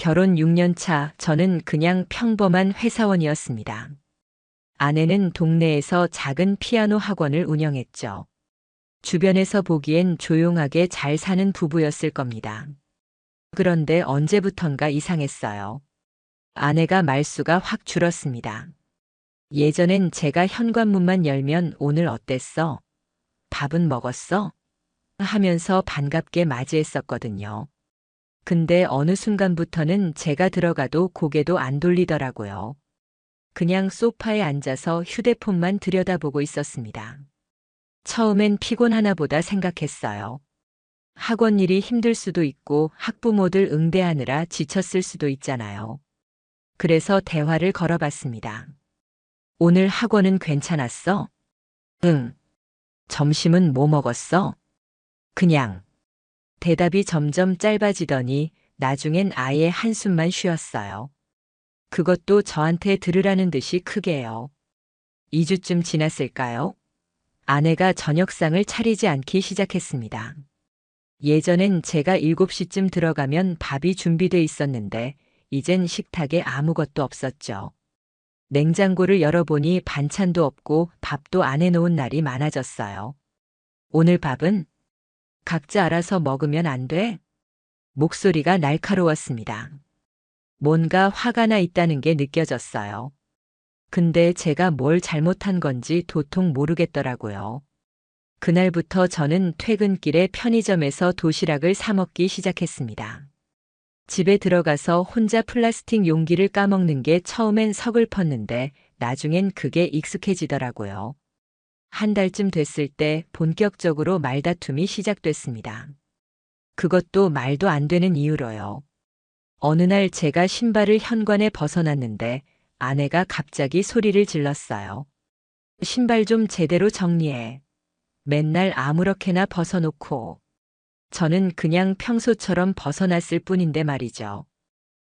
결혼 6년 차 저는 그냥 평범한 회사원이었습니다. 아내는 동네에서 작은 피아노 학원을 운영했죠. 주변에서 보기엔 조용하게 잘 사는 부부였을 겁니다. 그런데 언제부턴가 이상했어요. 아내가 말수가 확 줄었습니다. 예전엔 제가 현관문만 열면 오늘 어땠어? 밥은 먹었어? 하면서 반갑게 맞이했었거든요. 근데 어느 순간부터는 제가 들어가도 고개도 안 돌리더라고요. 그냥 소파에 앉아서 휴대폰만 들여다보고 있었습니다. 처음엔 피곤하나 보다 생각했어요. 학원 일이 힘들 수도 있고 학부모들 응대하느라 지쳤을 수도 있잖아요. 그래서 대화를 걸어봤습니다. 오늘 학원은 괜찮았어? 응. 점심은 뭐 먹었어? 그냥. 대답이 점점 짧아지더니 나중엔 아예 한숨만 쉬었어요. 그것도 저한테 들으라는 듯이 크게요. 2주쯤 지났을까요? 아내가 저녁상을 차리지 않기 시작했습니다. 예전엔 제가 7시쯤 들어가면 밥이 준비돼 있었는데 이젠 식탁에 아무것도 없었죠. 냉장고를 열어보니 반찬도 없고 밥도 안 해놓은 날이 많아졌어요. 오늘 밥은? 각자 알아서 먹으면 안 돼? 목소리가 날카로웠습니다. 뭔가 화가 나 있다는 게 느껴졌어요. 근데 제가 뭘 잘못한 건지 도통 모르겠더라고요. 그날부터 저는 퇴근길에 편의점에서 도시락을 사 먹기 시작했습니다. 집에 들어가서 혼자 플라스틱 용기를 까먹는 게 처음엔 서글펐는데 나중엔 그게 익숙해지더라고요. 한 달쯤 됐을 때 본격적으로 말다툼이 시작됐습니다. 그것도 말도 안 되는 이유로요. 어느 날 제가 신발을 현관에 벗어났는데 아내가 갑자기 소리를 질렀어요. 신발 좀 제대로 정리해. 맨날 아무렇게나 벗어놓고. 저는 그냥 평소처럼 벗어났을 뿐인데 말이죠.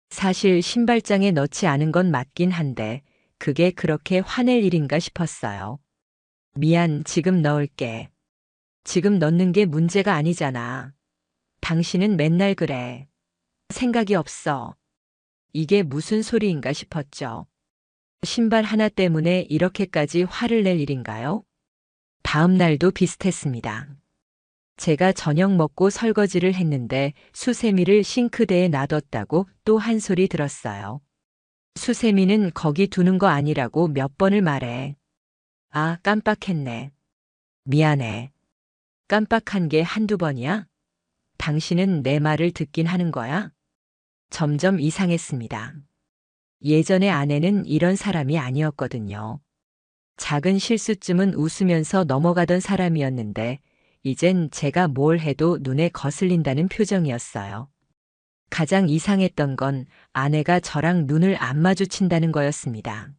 사실 신발장에 넣지 않은 건 맞긴 한데 그게 그렇게 화낼 일인가 싶었어요. 미안, 지금 넣을게. 지금 넣는 게 문제가 아니잖아. 당신은 맨날 그래. 생각이 없어. 이게 무슨 소리인가 싶었죠. 신발 하나 때문에 이렇게까지 화를 낼 일인가요? 다음 날도 비슷했습니다. 제가 저녁 먹고 설거지를 했는데 수세미를 싱크대에 놔뒀다고 또 한 소리 들었어요. 수세미는 거기 두는 거 아니라고 몇 번을 말해. 아, 깜빡했네. 미안해. 깜빡한 게 한두 번이야? 당신은 내 말을 듣긴 하는 거야? 점점 이상했습니다. 예전에 아내는 이런 사람이 아니었거든요. 작은 실수쯤은 웃으면서 넘어가던 사람이었는데 이젠 제가 뭘 해도 눈에 거슬린다는 표정이었어요. 가장 이상했던 건 아내가 저랑 눈을 안 마주친다는 거였습니다.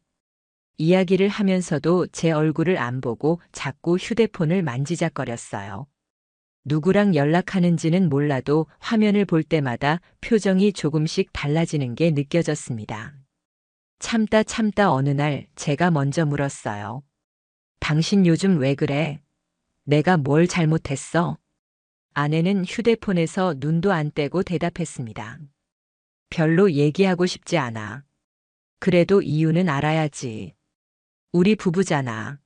이야기를 하면서도 제 얼굴을 안 보고 자꾸 휴대폰을 만지작거렸어요. 누구랑 연락하는지는 몰라도 화면을 볼 때마다 표정이 조금씩 달라지는 게 느껴졌습니다. 참다 어느 날 제가 먼저 물었어요. 당신 요즘 왜 그래? 내가 뭘 잘못했어? 아내는 휴대폰에서 눈도 안 떼고 대답했습니다. 별로 얘기하고 싶지 않아. 그래도 이유는 알아야지. 우리 부부잖아.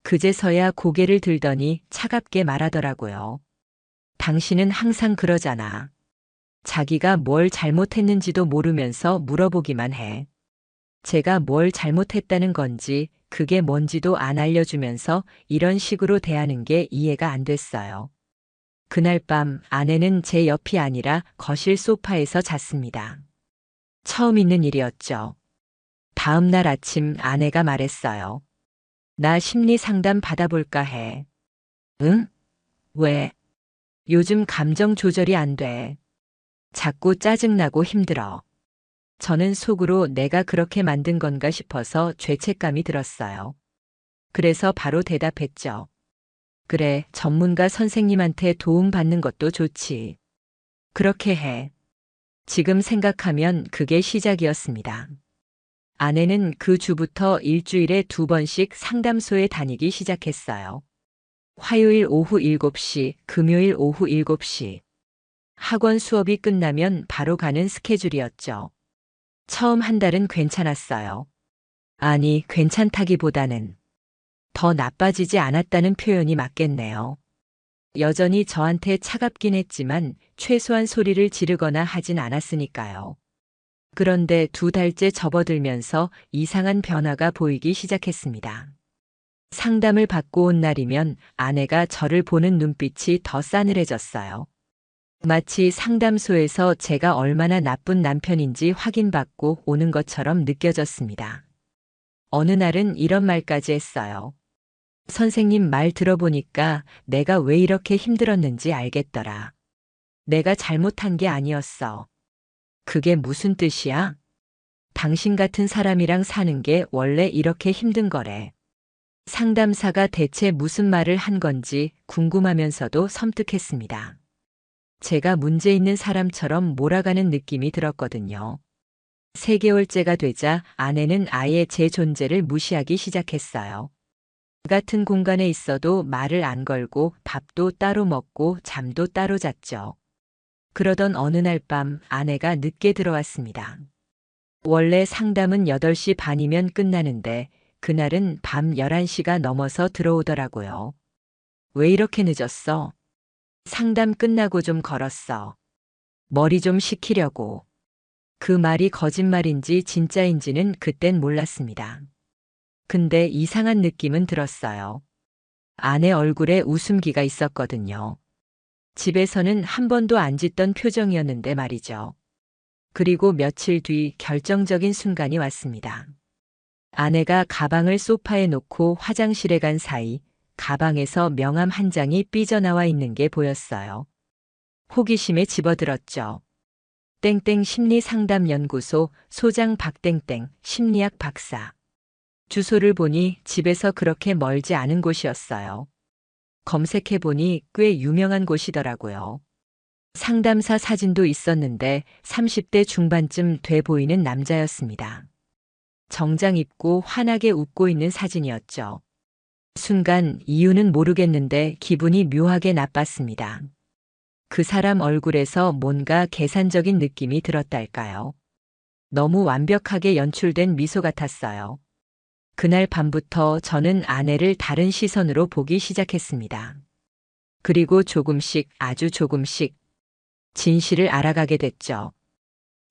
그제서야 고개를 들더니 차갑게 말하더라고요. 당신은 항상 그러잖아. 자기가 뭘 잘못했는지도 모르면서 물어보기만 해. 제가 뭘 잘못했다는 건지 그게 뭔지도 안 알려주면서 이런 식으로 대하는 게 이해가 안 됐어요. 그날 밤 아내는 제 옆이 아니라 거실 소파에서 잤습니다. 처음 있는 일이었죠. 다음 날 아침 아내가 말했어요. 나 심리 상담 받아볼까 해. 응? 왜? 요즘 감정 조절이 안 돼. 자꾸 짜증나고 힘들어. 저는 속으로 내가 그렇게 만든 건가 싶어서 죄책감이 들었어요. 그래서 바로 대답했죠. 그래, 전문가 선생님한테 도움 받는 것도 좋지. 그렇게 해. 지금 생각하면 그게 시작이었습니다. 아내는 그 주부터 일주일에 2번씩 상담소에 다니기 시작했어요. 화요일 오후 7시, 금요일 오후 7시. 학원 수업이 끝나면 바로 가는 스케줄이었죠. 처음 한 달은 괜찮았어요. 아니, 괜찮다기보다는 더 나빠지지 않았다는 표현이 맞겠네요. 여전히 저한테 차갑긴 했지만 최소한 소리를 지르거나 하진 않았으니까요. 그런데 2달째 접어들면서 이상한 변화가 보이기 시작했습니다. 상담을 받고 온 날이면 아내가 저를 보는 눈빛이 더 싸늘해졌어요. 마치 상담소에서 제가 얼마나 나쁜 남편인지 확인받고 오는 것처럼 느껴졌습니다. 어느 날은 이런 말까지 했어요. 선생님 말 들어보니까 내가 왜 이렇게 힘들었는지 알겠더라. 내가 잘못한 게 아니었어. 그게 무슨 뜻이야? 당신 같은 사람이랑 사는 게 원래 이렇게 힘든 거래. 상담사가 대체 무슨 말을 한 건지 궁금하면서도 섬뜩했습니다. 제가 문제 있는 사람처럼 몰아가는 느낌이 들었거든요. 3개월째가 되자 아내는 아예 제 존재를 무시하기 시작했어요. 같은 공간에 있어도 말을 안 걸고 밥도 따로 먹고 잠도 따로 잤죠. 그러던 어느 날 밤 아내가 늦게 들어왔습니다. 원래 상담은 8시 반이면 끝나는데 그날은 밤 11시가 넘어서 들어오더라고요. 왜 이렇게 늦었어? 상담 끝나고 좀 걸었어. 머리 좀 식히려고. 그 말이 거짓말인지 진짜인지는 그땐 몰랐습니다. 근데 이상한 느낌은 들었어요. 아내 얼굴에 웃음기가 있었거든요. 집에서는 한 번도 안 짓던 표정이었는데 말이죠. 그리고 며칠 뒤 결정적인 순간이 왔습니다. 아내가 가방을 소파에 놓고 화장실에 간 사이 가방에서 명함 한 장이 삐져나와 있는 게 보였어요. 호기심에 집어들었죠. 땡땡 심리상담연구소 소장 박땡땡 심리학 박사. 주소를 보니 집에서 그렇게 멀지 않은 곳이었어요. 검색해보니 꽤 유명한 곳이더라고요. 상담사 사진도 있었는데 30대 중반쯤 돼 보이는 남자였습니다. 정장 입고 환하게 웃고 있는 사진이었죠. 순간 이유는 모르겠는데 기분이 묘하게 나빴습니다. 그 사람 얼굴에서 뭔가 계산적인 느낌이 들었달까요? 너무 완벽하게 연출된 미소 같았어요. 그날 밤부터 저는 아내를 다른 시선으로 보기 시작했습니다. 그리고 조금씩, 아주 조금씩 진실을 알아가게 됐죠.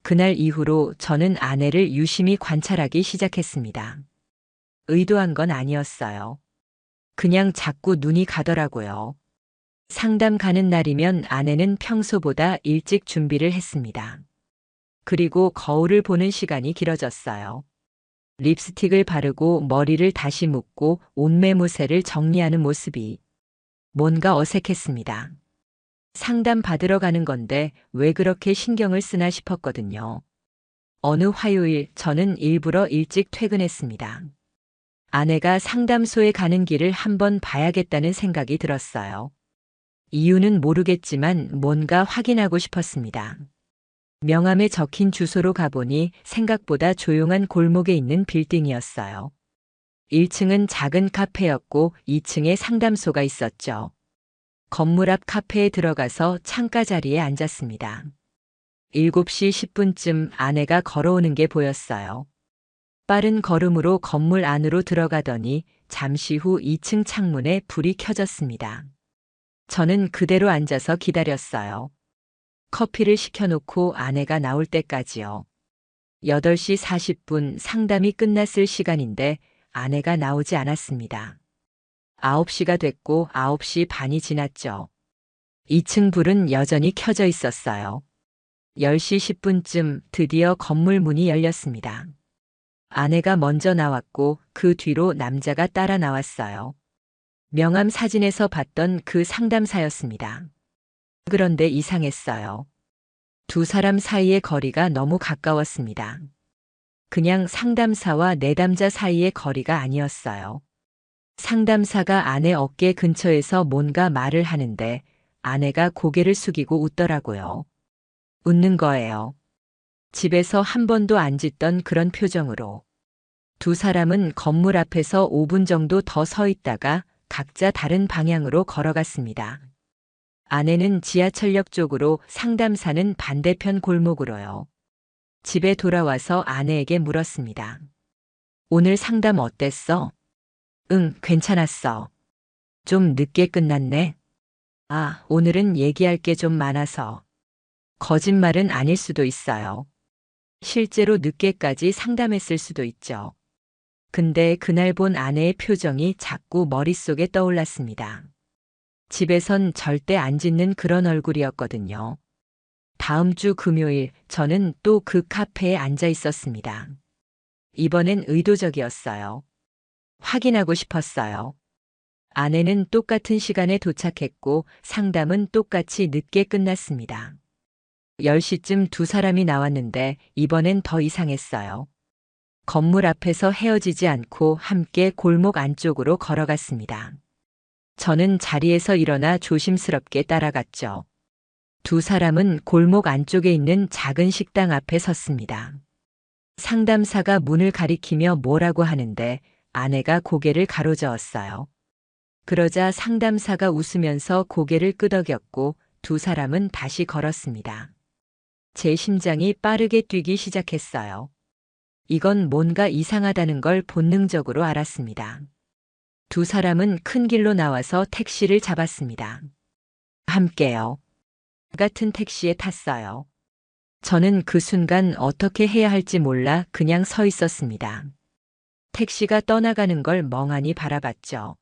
그날 이후로 저는 아내를 유심히 관찰하기 시작했습니다. 의도한 건 아니었어요. 그냥 자꾸 눈이 가더라고요. 상담 가는 날이면 아내는 평소보다 일찍 준비를 했습니다. 그리고 거울을 보는 시간이 길어졌어요. 립스틱을 바르고 머리를 다시 묶고 옷매무새를 정리하는 모습이 뭔가 어색했습니다. 상담 받으러 가는 건데 왜 그렇게 신경을 쓰나 싶었거든요. 어느 화요일 저는 일부러 일찍 퇴근했습니다. 아내가 상담소에 가는 길을 한번 봐야겠다는 생각이 들었어요. 이유는 모르겠지만 뭔가 확인하고 싶었습니다. 명함에 적힌 주소로 가보니 생각보다 조용한 골목에 있는 빌딩이었어요. 1층은 작은 카페였고 2층에 상담소가 있었죠. 건물 앞 카페에 들어가서 창가 자리에 앉았습니다. 7시 10분쯤 아내가 걸어오는 게 보였어요. 빠른 걸음으로 건물 안으로 들어가더니 잠시 후 2층 창문에 불이 켜졌습니다. 저는 그대로 앉아서 기다렸어요. 커피를 시켜놓고 아내가 나올 때까지요. 8시 40분 상담이 끝났을 시간인데 아내가 나오지 않았습니다. 9시가 됐고 9시 반이 지났죠. 2층 불은 여전히 켜져 있었어요. 10시 10분쯤 드디어 건물 문이 열렸습니다. 아내가 먼저 나왔고 그 뒤로 남자가 따라 나왔어요. 명함 사진에서 봤던 그 상담사였습니다. 그런데 이상했어요. 두 사람 사이의 거리가 너무 가까웠습니다. 그냥 상담사와 내담자 사이의 거리가 아니었어요. 상담사가 아내 어깨 근처에서 뭔가 말을 하는데 아내가 고개를 숙이고 웃더라고요. 웃는 거예요. 집에서 한 번도 안 짓던 그런 표정으로. 두 사람은 건물 앞에서 5분 정도 더 서 있다가 각자 다른 방향으로 걸어갔습니다. 아내는 지하철역 쪽으로, 상담사는 반대편 골목으로요. 집에 돌아와서 아내에게 물었습니다. 오늘 상담 어땠어? 응, 괜찮았어. 좀 늦게 끝났네. 아, 오늘은 얘기할 게 좀 많아서. 거짓말은 아닐 수도 있어요. 실제로 늦게까지 상담했을 수도 있죠. 근데 그날 본 아내의 표정이 자꾸 머릿속에 떠올랐습니다. 집에선 절대 안 짓는 그런 얼굴이었거든요. 다음 주 금요일 저는 또 그 카페에 앉아 있었습니다. 이번엔 의도적이었어요. 확인하고 싶었어요. 아내는 똑같은 시간에 도착했고 상담은 똑같이 늦게 끝났습니다. 10시쯤 두 사람이 나왔는데 이번엔 더 이상했어요. 건물 앞에서 헤어지지 않고 함께 골목 안쪽으로 걸어갔습니다. 저는 자리에서 일어나 조심스럽게 따라갔죠. 두 사람은 골목 안쪽에 있는 작은 식당 앞에 섰습니다. 상담사가 문을 가리키며 뭐라고 하는데 아내가 고개를 가로저었어요. 그러자 상담사가 웃으면서 고개를 끄덕였고 두 사람은 다시 걸었습니다. 제 심장이 빠르게 뛰기 시작했어요. 이건 뭔가 이상하다는 걸 본능적으로 알았습니다. 두 사람은 큰 길로 나와서 택시를 잡았습니다. 함께요. 같은 택시에 탔어요. 저는 그 순간 어떻게 해야 할지 몰라 그냥 서 있었습니다. 택시가 떠나가는 걸 멍하니 바라봤죠.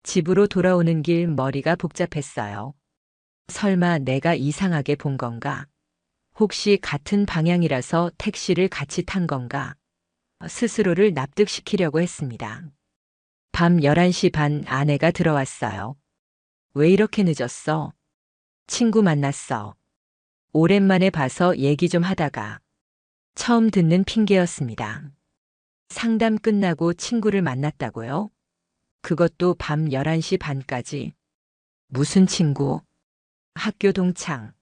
집으로 돌아오는 길 머리가 복잡했어요. 설마 내가 이상하게 본 건가? 혹시 같은 방향이라서 택시를 같이 탄 건가? 스스로를 납득시키려고 했습니다. 밤 11시 반 아내가 들어왔어요. 왜 이렇게 늦었어? 친구 만났어. 오랜만에 봐서 얘기 좀 하다가. 처음 듣는 핑계였습니다. 상담 끝나고 친구를 만났다고요? 그것도 밤 11시 반까지. 무슨 친구? 학교 동창.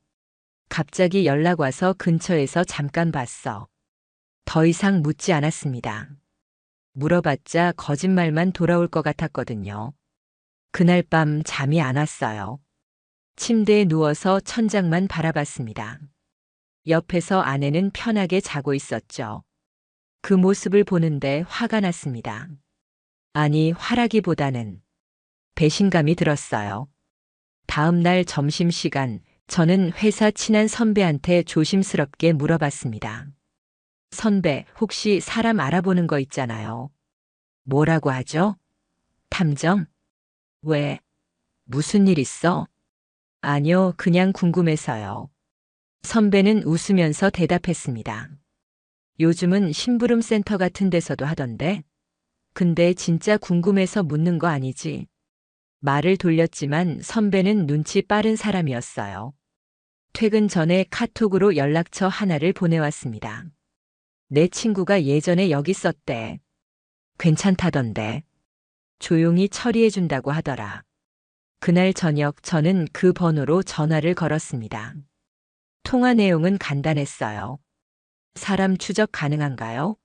갑자기 연락 와서 근처에서 잠깐 봤어. 더 이상 묻지 않았습니다. 물어봤자 거짓말만 돌아올 것 같았거든요. 그날 밤 잠이 안 왔어요. 침대에 누워서 천장만 바라봤습니다. 옆에서 아내는 편하게 자고 있었죠. 그 모습을 보는데 화가 났습니다. 아니, 화라기보다는 배신감이 들었어요. 다음 날 점심시간, 저는 회사 친한 선배한테 조심스럽게 물어봤습니다. 선배, 혹시 사람 알아보는 거 있잖아요. 뭐라고 하죠? 탐정? 왜? 무슨 일 있어? 아니요, 그냥 궁금해서요. 선배는 웃으면서 대답했습니다. 요즘은 심부름 센터 같은 데서도 하던데? 근데 진짜 궁금해서 묻는 거 아니지? 말을 돌렸지만 선배는 눈치 빠른 사람이었어요. 퇴근 전에 카톡으로 연락처 하나를 보내왔습니다. 내 친구가 예전에 여기 썼대. 괜찮다던데. 조용히 처리해준다고 하더라. 그날 저녁 저는 그 번호로 전화를 걸었습니다. 통화 내용은 간단했어요. 사람 추적 가능한가요?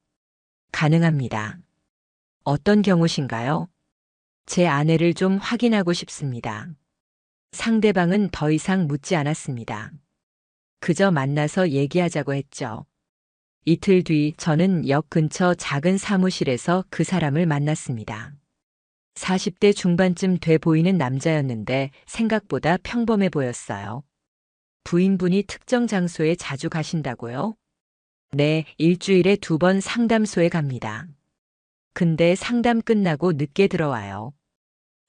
가능합니다. 어떤 경우신가요? 제 아내를 좀 확인하고 싶습니다. 상대방은 더 이상 묻지 않았습니다. 그저 만나서 얘기하자고 했죠. 이틀 뒤 저는 역 근처 작은 사무실에서 그 사람을 만났습니다. 40대 중반쯤 돼 보이는 남자였는데 생각보다 평범해 보였어요. 부인분이 특정 장소에 자주 가신다고요? 네, 일주일에 2번 상담소에 갑니다. 근데 상담 끝나고 늦게 들어와요.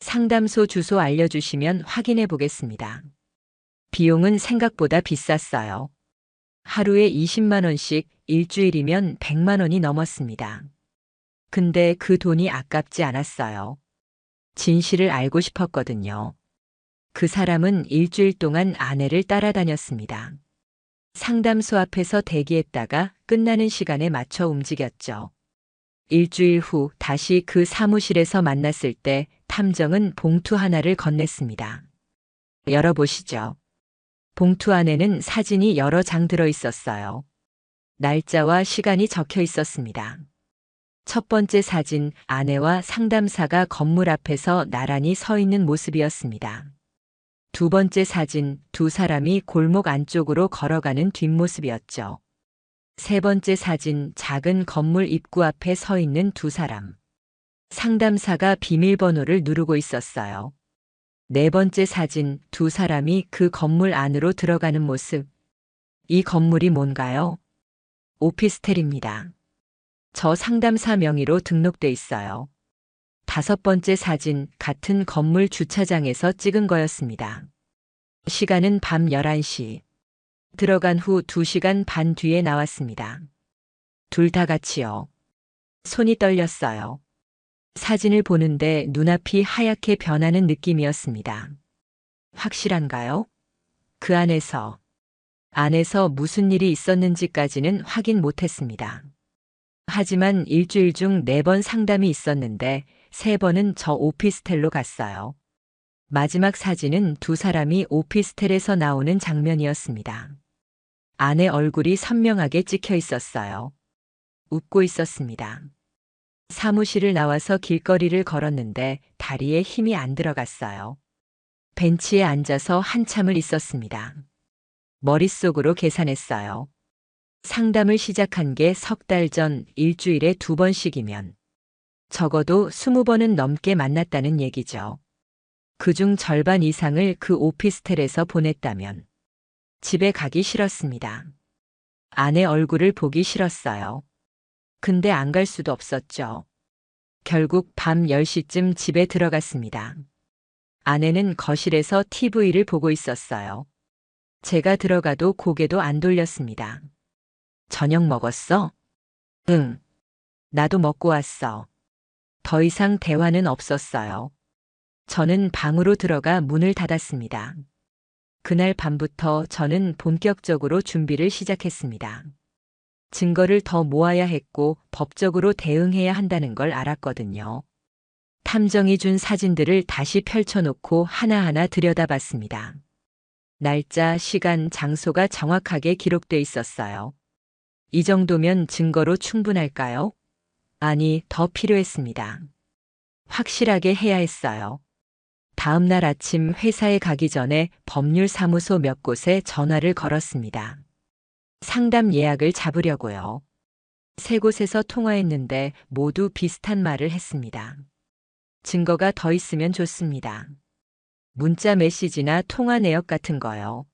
상담소 주소 알려주시면 확인해 보겠습니다. 비용은 생각보다 비쌌어요. 하루에 20만 원씩, 일주일이면 100만 원이 넘었습니다. 근데 그 돈이 아깝지 않았어요. 진실을 알고 싶었거든요. 그 사람은 일주일 동안 아내를 따라다녔습니다. 상담소 앞에서 대기했다가 끝나는 시간에 맞춰 움직였죠. 일주일 후 다시 그 사무실에서 만났을 때 탐정은 봉투 하나를 건넸습니다. 열어보시죠. 봉투 안에는 사진이 여러 장 들어 있었어요. 날짜와 시간이 적혀 있었습니다. 첫 번째 사진, 아내와 상담사가 건물 앞에서 나란히 서 있는 모습이었습니다. 두 번째 사진, 두 사람이 골목 안쪽으로 걸어가는 뒷모습이었죠. 세 번째 사진, 작은 건물 입구 앞에 서 있는 두 사람. 상담사가 비밀번호를 누르고 있었어요. 네 번째 사진, 두 사람이 그 건물 안으로 들어가는 모습. 이 건물이 뭔가요? 오피스텔입니다. 저 상담사 명의로 등록돼 있어요. 다섯 번째 사진, 같은 건물 주차장에서 찍은 거였습니다. 시간은 밤 11시. 들어간 후 2시간 반 뒤에 나왔습니다. 둘 다 같이요. 손이 떨렸어요. 사진을 보는데 눈앞이 하얗게 변하는 느낌이었습니다. 확실한가요? 그 안에서 무슨 일이 있었는지까지는 확인 못했습니다. 하지만 일주일 중 4번 상담이 있었는데 3번은 저 오피스텔로 갔어요. 마지막 사진은 두 사람이 오피스텔에서 나오는 장면이었습니다. 아내 얼굴이 선명하게 찍혀 있었어요. 웃고 있었습니다. 사무실을 나와서 길거리를 걸었는데 다리에 힘이 안 들어갔어요. 벤치에 앉아서 한참을 있었습니다. 머릿속으로 계산했어요. 상담을 시작한 게 3달 전, 일주일에 2번씩이면 적어도 20번은 넘게 만났다는 얘기죠. 그중 절반 이상을 그 오피스텔에서 보냈다면 집에 가기 싫었습니다. 아내 얼굴을 보기 싫었어요. 근데 안 갈 수도 없었죠. 결국 밤 10시쯤 집에 들어갔습니다. 아내는 거실에서 TV를 보고 있었어요. 제가 들어가도 고개도 안 돌렸습니다. 저녁 먹었어? 응. 나도 먹고 왔어. 더 이상 대화는 없었어요. 저는 방으로 들어가 문을 닫았습니다. 그날 밤부터 저는 본격적으로 준비를 시작했습니다. 증거를 더 모아야 했고 법적으로 대응해야 한다는 걸 알았거든요. 탐정이 준 사진들을 다시 펼쳐놓고 하나하나 들여다봤습니다. 날짜, 시간, 장소가 정확하게 기록돼 있었어요. 이 정도면 증거로 충분할까요? 아니, 더 필요했습니다. 확실하게 해야 했어요. 다음 날 아침 회사에 가기 전에 법률사무소 몇 곳에 전화를 걸었습니다. 상담 예약을 잡으려고요. 3곳에서 통화했는데 모두 비슷한 말을 했습니다. 증거가 더 있으면 좋습니다. 문자 메시지나 통화 내역 같은 거요.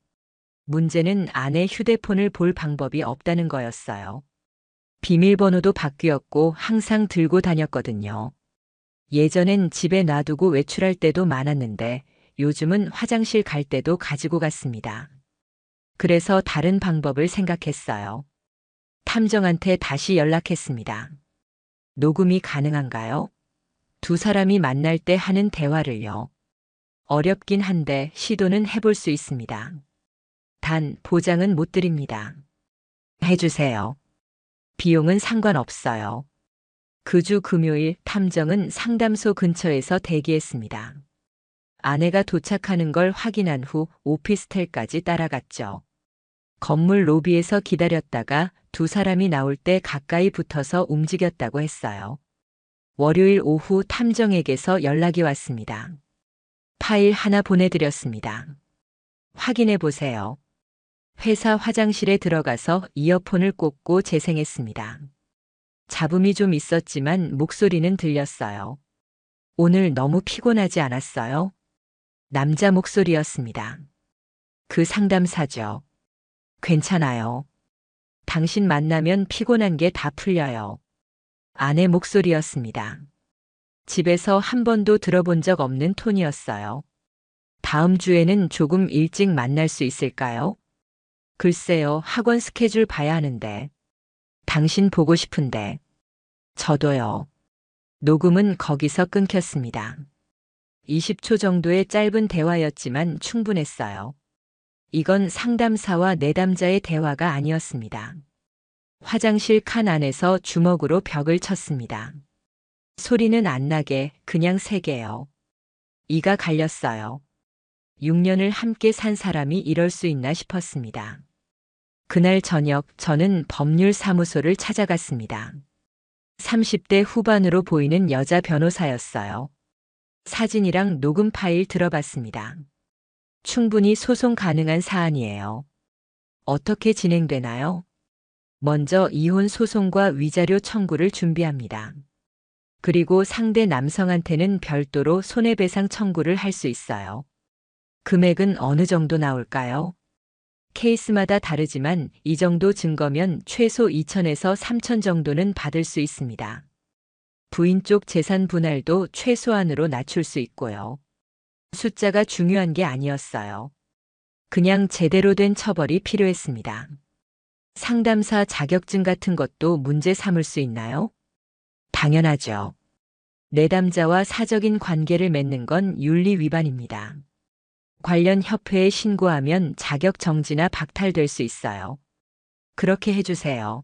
문제는 아내 휴대폰을 볼 방법이 없다는 거였어요. 비밀번호도 바뀌었고 항상 들고 다녔거든요. 예전엔 집에 놔두고 외출할 때도 많았는데 요즘은 화장실 갈 때도 가지고 갔습니다. 그래서 다른 방법을 생각했어요. 탐정한테 다시 연락했습니다. 녹음이 가능한가요? 두 사람이 만날 때 하는 대화를요. 어렵긴 한데 시도는 해볼 수 있습니다. 단 보장은 못 드립니다. 해주세요. 비용은 상관없어요. 그 주 금요일 탐정은 상담소 근처에서 대기했습니다. 아내가 도착하는 걸 확인한 후 오피스텔까지 따라갔죠. 건물 로비에서 기다렸다가 두 사람이 나올 때 가까이 붙어서 움직였다고 했어요. 월요일 오후 탐정에게서 연락이 왔습니다. 파일 하나 보내드렸습니다. 확인해 보세요. 회사 화장실에 들어가서 이어폰을 꽂고 재생했습니다. 잡음이 좀 있었지만 목소리는 들렸어요. 오늘 너무 피곤하지 않았어요? 남자 목소리였습니다. 그 상담사죠. 괜찮아요. 당신 만나면 피곤한 게 다 풀려요. 아내 목소리였습니다. 집에서 한 번도 들어본 적 없는 톤이었어요. 다음 주에는 조금 일찍 만날 수 있을까요? 글쎄요, 학원 스케줄 봐야 하는데. 당신 보고 싶은데. 저도요. 녹음은 거기서 끊겼습니다. 20초 정도의 짧은 대화였지만 충분했어요. 이건 상담사와 내담자의 대화가 아니었습니다. 화장실 칸 안에서 주먹으로 벽을 쳤습니다. 소리는 안 나게 그냥 세게요. 이가 갈렸어요. 6년을 함께 산 사람이 이럴 수 있나 싶었습니다. 그날 저녁 저는 법률사무소를 찾아갔습니다. 30대 후반으로 보이는 여자 변호사였어요. 사진이랑 녹음 파일 들어봤습니다. 충분히 소송 가능한 사안이에요. 어떻게 진행되나요? 먼저 이혼 소송과 위자료 청구를 준비합니다. 그리고 상대 남성한테는 별도로 손해배상 청구를 할 수 있어요. 금액은 어느 정도 나올까요? 케이스마다 다르지만 이 정도 증거면 최소 2천에서 3천 정도는 받을 수 있습니다. 부인 쪽 재산 분할도 최소한으로 낮출 수 있고요. 숫자가 중요한 게 아니었어요. 그냥 제대로 된 처벌이 필요했습니다. 상담사 자격증 같은 것도 문제 삼을 수 있나요? 당연하죠. 내담자와 사적인 관계를 맺는 건 윤리 위반입니다. 관련 협회에 신고하면 자격 정지나 박탈될 수 있어요. 그렇게 해주세요.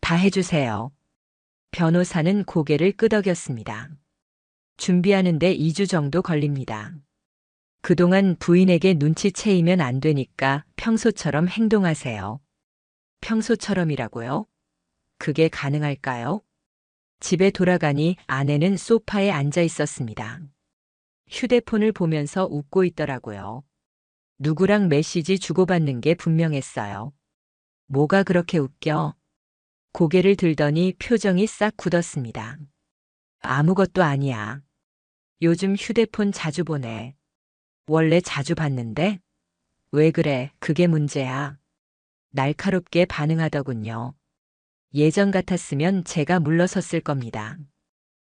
다 해주세요. 변호사는 고개를 끄덕였습니다. 준비하는데 2주 정도 걸립니다. 그동안 부인에게 눈치채이면 안 되니까 평소처럼 행동하세요. 평소처럼이라고요? 그게 가능할까요? 집에 돌아가니 아내는 소파에 앉아 있었습니다. 휴대폰을 보면서 웃고 있더라고요. 누구랑 메시지 주고받는 게 분명했어요. 뭐가 그렇게 웃겨? 고개를 들더니 표정이 싹 굳었습니다. 아무것도 아니야. 요즘 휴대폰 자주 보내. 원래 자주 봤는데? 왜 그래? 그게 문제야. 날카롭게 반응하더군요. 예전 같았으면 제가 물러섰을 겁니다.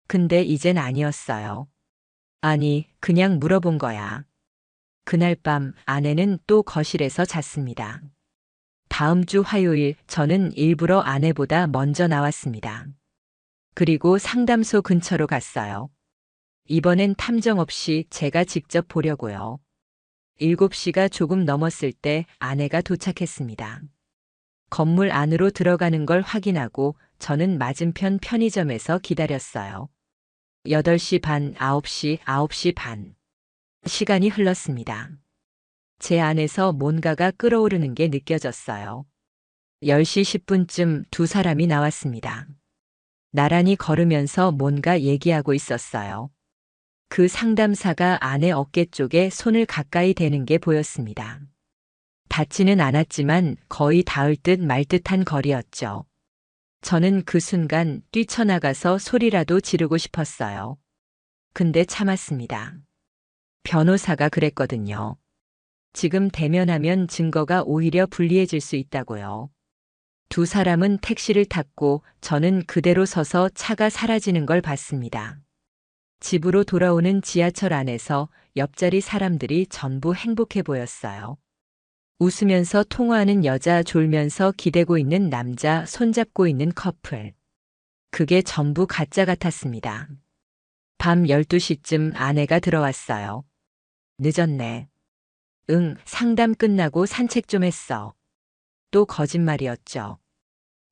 근데 이젠 아니었어요. 아니, 그냥 물어본 거야. 그날 밤 아내는 또 거실에서 잤습니다. 다음 주 화요일 저는 일부러 아내보다 먼저 나왔습니다. 그리고 상담소 근처로 갔어요. 이번엔 탐정 없이 제가 직접 보려고요. 7시가 조금 넘었을 때 아내가 도착했습니다. 건물 안으로 들어가는 걸 확인하고 저는 맞은편 편의점에서 기다렸어요. 8시 반, 9시, 9시 반. 시간이 흘렀습니다. 제 안에서 뭔가가 끓어오르는 게 느껴졌어요. 10시 10분쯤 두 사람이 나왔습니다. 나란히 걸으면서 뭔가 얘기하고 있었어요. 그 상담사가 아내 어깨 쪽에 손을 가까이 대는 게 보였습니다. 닿지는 않았지만 거의 닿을 듯 말 듯한 거리였죠. 저는 그 순간 뛰쳐나가서 소리라도 지르고 싶었어요. 근데 참았습니다. 변호사가 그랬거든요. 지금 대면하면 증거가 오히려 불리해질 수 있다고요. 두 사람은 택시를 탔고 저는 그대로 서서 차가 사라지는 걸 봤습니다. 집으로 돌아오는 지하철 안에서 옆자리 사람들이 전부 행복해 보였어요. 웃으면서 통화하는 여자, 졸면서 기대고 있는 남자, 손잡고 있는 커플. 그게 전부 가짜 같았습니다. 밤 12시쯤 아내가 들어왔어요. 늦었네. 응, 상담 끝나고 산책 좀 했어. 또 거짓말이었죠.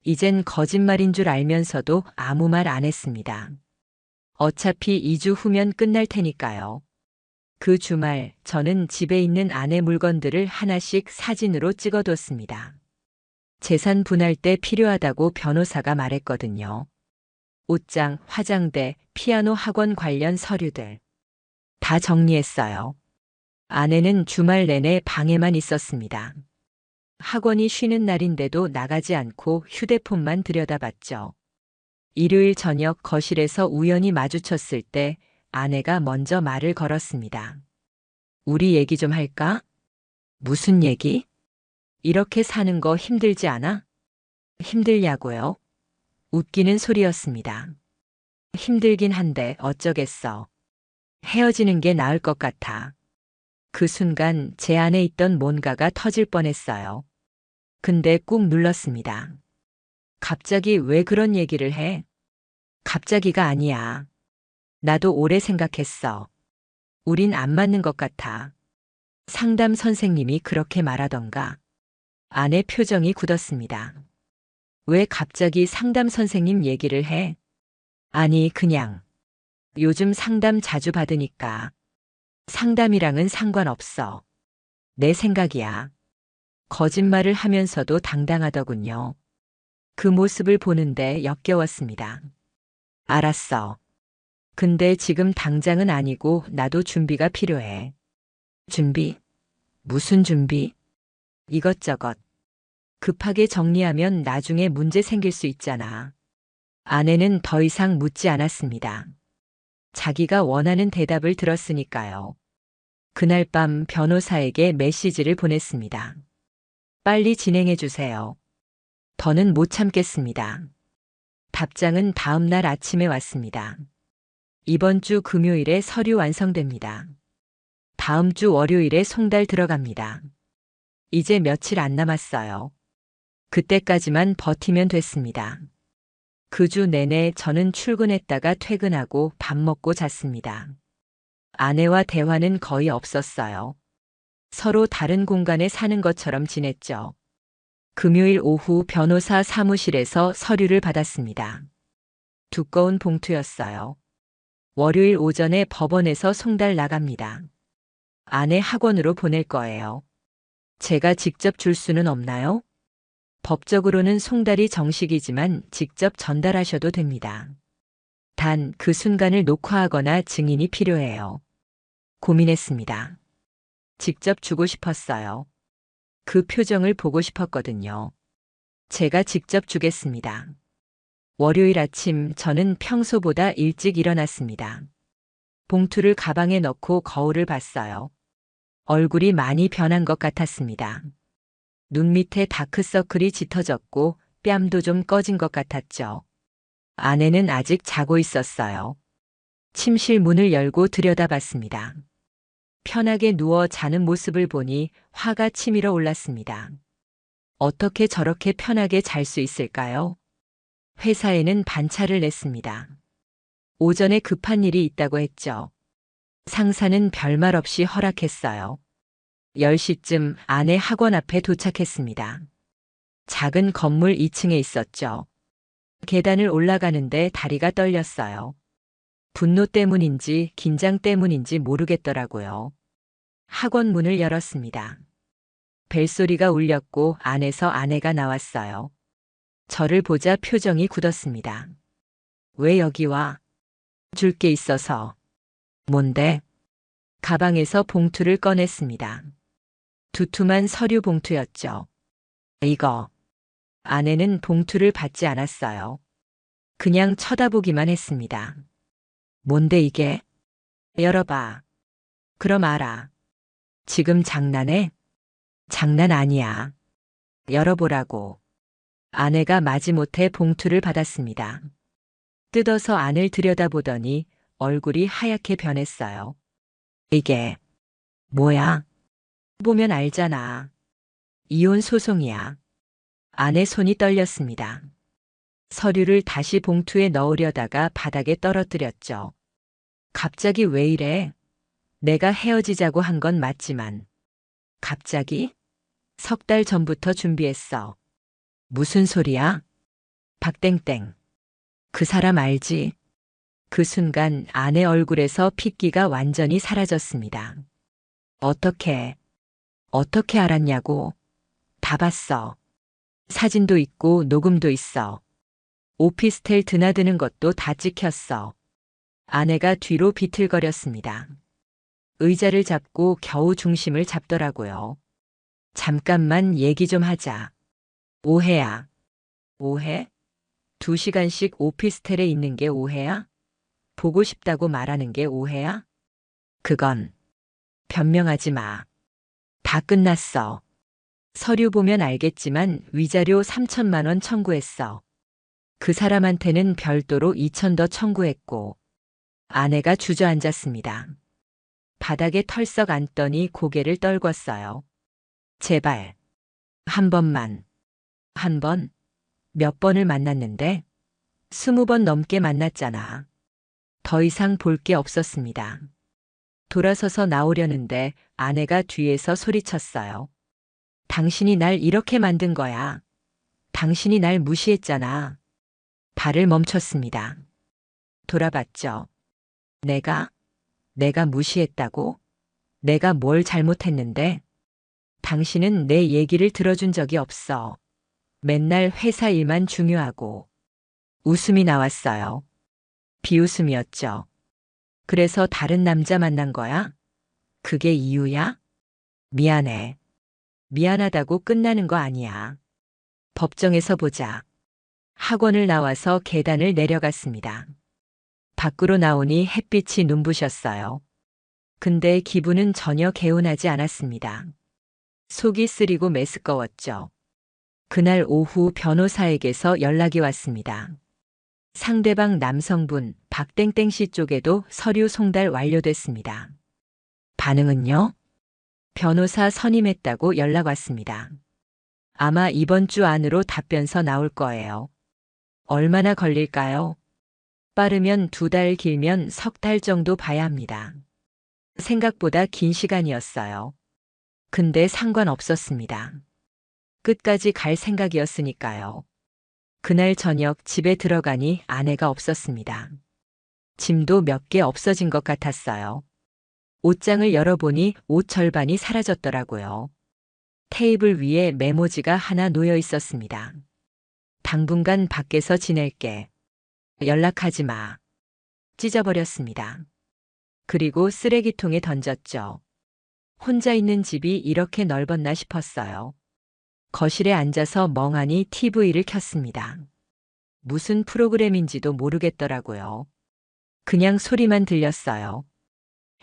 이젠 거짓말인 줄 알면서도 아무 말 안 했습니다. 어차피 2주 후면 끝날 테니까요. 그 주말 저는 집에 있는 아내 물건들을 하나씩 사진으로 찍어뒀습니다. 재산 분할 때 필요하다고 변호사가 말했거든요. 옷장, 화장대, 피아노 학원 관련 서류들. 다 정리했어요. 아내는 주말 내내 방에만 있었습니다. 학원이 쉬는 날인데도 나가지 않고 휴대폰만 들여다봤죠. 일요일 저녁 거실에서 우연히 마주쳤을 때 아내가 먼저 말을 걸었습니다. 우리 얘기 좀 할까? 무슨 얘기? 이렇게 사는 거 힘들지 않아? 힘들냐고요? 웃기는 소리였습니다. 힘들긴 한데 어쩌겠어. 헤어지는 게 나을 것 같아. 그 순간 제 안에 있던 뭔가가 터질 뻔했어요. 근데 꾹 눌렀습니다. 갑자기 왜 그런 얘기를 해? 갑자기가 아니야. 나도 오래 생각했어. 우린 안 맞는 것 같아. 상담 선생님이 그렇게 말하던가. 아내 표정이 굳었습니다. 왜 갑자기 상담 선생님 얘기를 해? 아니, 그냥. 요즘 상담 자주 받으니까. 상담이랑은 상관없어. 내 생각이야. 거짓말을 하면서도 당당하더군요. 그 모습을 보는데 역겨웠습니다. 알았어. 근데 지금 당장은 아니고 나도 준비가 필요해. 준비? 무슨 준비? 이것저것. 급하게 정리하면 나중에 문제 생길 수 있잖아. 아내는 더 이상 묻지 않았습니다. 자기가 원하는 대답을 들었으니까요. 그날 밤 변호사에게 메시지를 보냈습니다. 빨리 진행해 주세요. 더는 못 참겠습니다. 답장은 다음 날 아침에 왔습니다. 이번 주 금요일에 서류 완성됩니다. 다음 주 월요일에 송달 들어갑니다. 이제 며칠 안 남았어요. 그때까지만 버티면 됐습니다. 그 주 내내 저는 출근했다가 퇴근하고 밥 먹고 잤습니다. 아내와 대화는 거의 없었어요. 서로 다른 공간에 사는 것처럼 지냈죠. 금요일 오후 변호사 사무실에서 서류를 받았습니다. 두꺼운 봉투였어요. 월요일 오전에 법원에서 송달 나갑니다. 아내 학원으로 보낼 거예요. 제가 직접 줄 수는 없나요? 법적으로는 송달이 정식이지만 직접 전달하셔도 됩니다. 단 그 순간을 녹화하거나 증인이 필요해요. 고민했습니다. 직접 주고 싶었어요. 그 표정을 보고 싶었거든요. 제가 직접 주겠습니다. 월요일 아침 저는 평소보다 일찍 일어났습니다. 봉투를 가방에 넣고 거울을 봤어요. 얼굴이 많이 변한 것 같았습니다. 눈 밑에 다크서클이 짙어졌고 뺨도 좀 꺼진 것 같았죠. 아내는 아직 자고 있었어요. 침실 문을 열고 들여다봤습니다. 편하게 누워 자는 모습을 보니 화가 치밀어 올랐습니다. 어떻게 저렇게 편하게 잘 수 있을까요? 회사에는 반차를 냈습니다. 오전에 급한 일이 있다고 했죠. 상사는 별말 없이 허락했어요. 10시쯤 아내 학원 앞에 도착했습니다. 작은 건물 2층에 있었죠. 계단을 올라가는데 다리가 떨렸어요. 분노 때문인지 긴장 때문인지 모르겠더라고요. 학원 문을 열었습니다. 벨소리가 울렸고 안에서 아내가 나왔어요. 저를 보자 표정이 굳었습니다. 왜 여기 와? 줄 게 있어서. 뭔데? 가방에서 봉투를 꺼냈습니다. 두툼한 서류 봉투였죠. 이거. 아내는 봉투를 받지 않았어요. 그냥 쳐다보기만 했습니다. 뭔데 이게? 열어봐. 그럼 알아. 지금 장난해? 장난 아니야. 열어보라고. 아내가 마지못해 봉투를 받았습니다. 뜯어서 안을 들여다보더니 얼굴이 하얗게 변했어요. 이게 뭐야? 보면 알잖아. 이혼 소송이야. 아내 손이 떨렸습니다. 서류를 다시 봉투에 넣으려다가 바닥에 떨어뜨렸죠. 갑자기 왜 이래? 내가 헤어지자고 한 건 맞지만. 갑자기? 석 달 전부터 준비했어. 무슨 소리야? 박땡땡. 그 사람 알지? 그 순간 아내 얼굴에서 핏기가 완전히 사라졌습니다. 어떻게 알았냐고. 다 봤어. 사진도 있고 녹음도 있어. 오피스텔 드나드는 것도 다 찍혔어. 아내가 뒤로 비틀거렸습니다. 의자를 잡고 겨우 중심을 잡더라고요. 잠깐만 얘기 좀 하자. 오해야. 오해? 2시간씩 오피스텔에 있는 게 오해야? 보고 싶다고 말하는 게 오해야? 그건 변명하지 마. 다 끝났어. 서류 보면 알겠지만 위자료 3천만 원 청구했어. 그 사람한테는 별도로 2천 더 청구했고. 아내가 주저앉았습니다. 바닥에 털썩 앉더니 고개를 떨궜어요. 제발. 한 번만. 한 번? 몇 번을 만났는데? 20번 넘게 만났잖아. 더 이상 볼 게 없었습니다. 돌아서서 나오려는데 아내가 뒤에서 소리쳤어요. 당신이 날 이렇게 만든 거야. 당신이 날 무시했잖아. 발을 멈췄습니다. 돌아봤죠. 내가 무시했다고? 내가 뭘 잘못했는데? 당신은 내 얘기를 들어준 적이 없어. 맨날 회사 일만 중요하고. 웃음이 나왔어요. 비웃음이었죠. 그래서 다른 남자 만난 거야? 그게 이유야? 미안해. 미안하다고 끝나는 거 아니야. 법정에서 보자. 학원을 나와서 계단을 내려갔습니다. 밖으로 나오니 햇빛이 눈부셨어요. 근데 기분은 전혀 개운하지 않았습니다. 속이 쓰리고 메스꺼웠죠. 그날 오후 변호사에게서 연락이 왔습니다. 상대방 남성분 박땡땡 씨 쪽에도 서류 송달 완료됐습니다. 반응은요? 변호사 선임했다고 연락 왔습니다. 아마 이번 주 안으로 답변서 나올 거예요. 얼마나 걸릴까요? 빠르면 2달, 길면 3달 정도 봐야 합니다. 생각보다 긴 시간이었어요. 근데 상관없었습니다. 끝까지 갈 생각이었으니까요. 그날 저녁 집에 들어가니 아내가 없었습니다. 짐도 몇 개 없어진 것 같았어요. 옷장을 열어보니 옷 절반이 사라졌더라고요. 테이블 위에 메모지가 하나 놓여 있었습니다. 당분간 밖에서 지낼게. 연락하지 마. 찢어버렸습니다. 그리고 쓰레기통에 던졌죠. 혼자 있는 집이 이렇게 넓었나 싶었어요. 거실에 앉아서 멍하니 TV를 켰습니다. 무슨 프로그램인지도 모르겠더라고요. 그냥 소리만 들렸어요.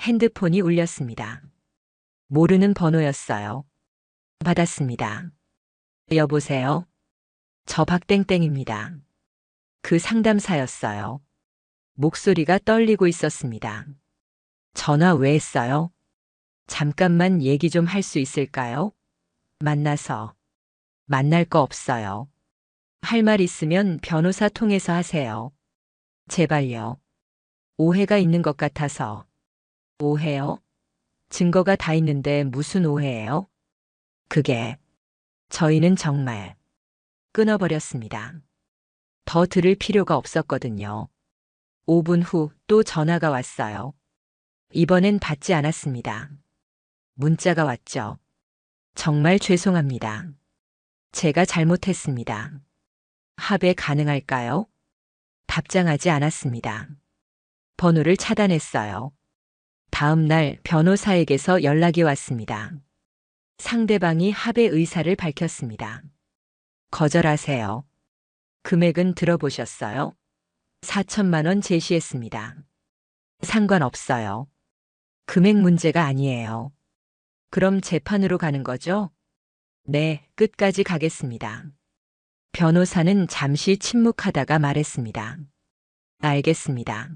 핸드폰이 울렸습니다. 모르는 번호였어요. 받았습니다. 여보세요? 저 박땡땡입니다. 그 상담사였어요. 목소리가 떨리고 있었습니다. 전화 왜 했어요? 잠깐만 얘기 좀 할 수 있을까요? 만나서. 만날 거 없어요. 할 말 있으면 변호사 통해서 하세요. 제발요. 오해가 있는 것 같아서. 오해요? 증거가 다 있는데 무슨 오해예요? 그게 저희는 정말 끊어버렸습니다. 더 들을 필요가 없었거든요. 5분 후 또 전화가 왔어요. 이번엔 받지 않았습니다. 문자가 왔죠. 정말 죄송합니다. 제가 잘못했습니다. 합의 가능할까요? 답장하지 않았습니다. 번호를 차단했어요. 다음 날 변호사에게서 연락이 왔습니다. 상대방이 합의 의사를 밝혔습니다. 거절하세요. 금액은 들어보셨어요? 4천만 원 제시했습니다. 상관없어요. 금액 문제가 아니에요. 그럼 재판으로 가는 거죠? 네, 끝까지 가겠습니다. 변호사는 잠시 침묵하다가 말했습니다. 알겠습니다.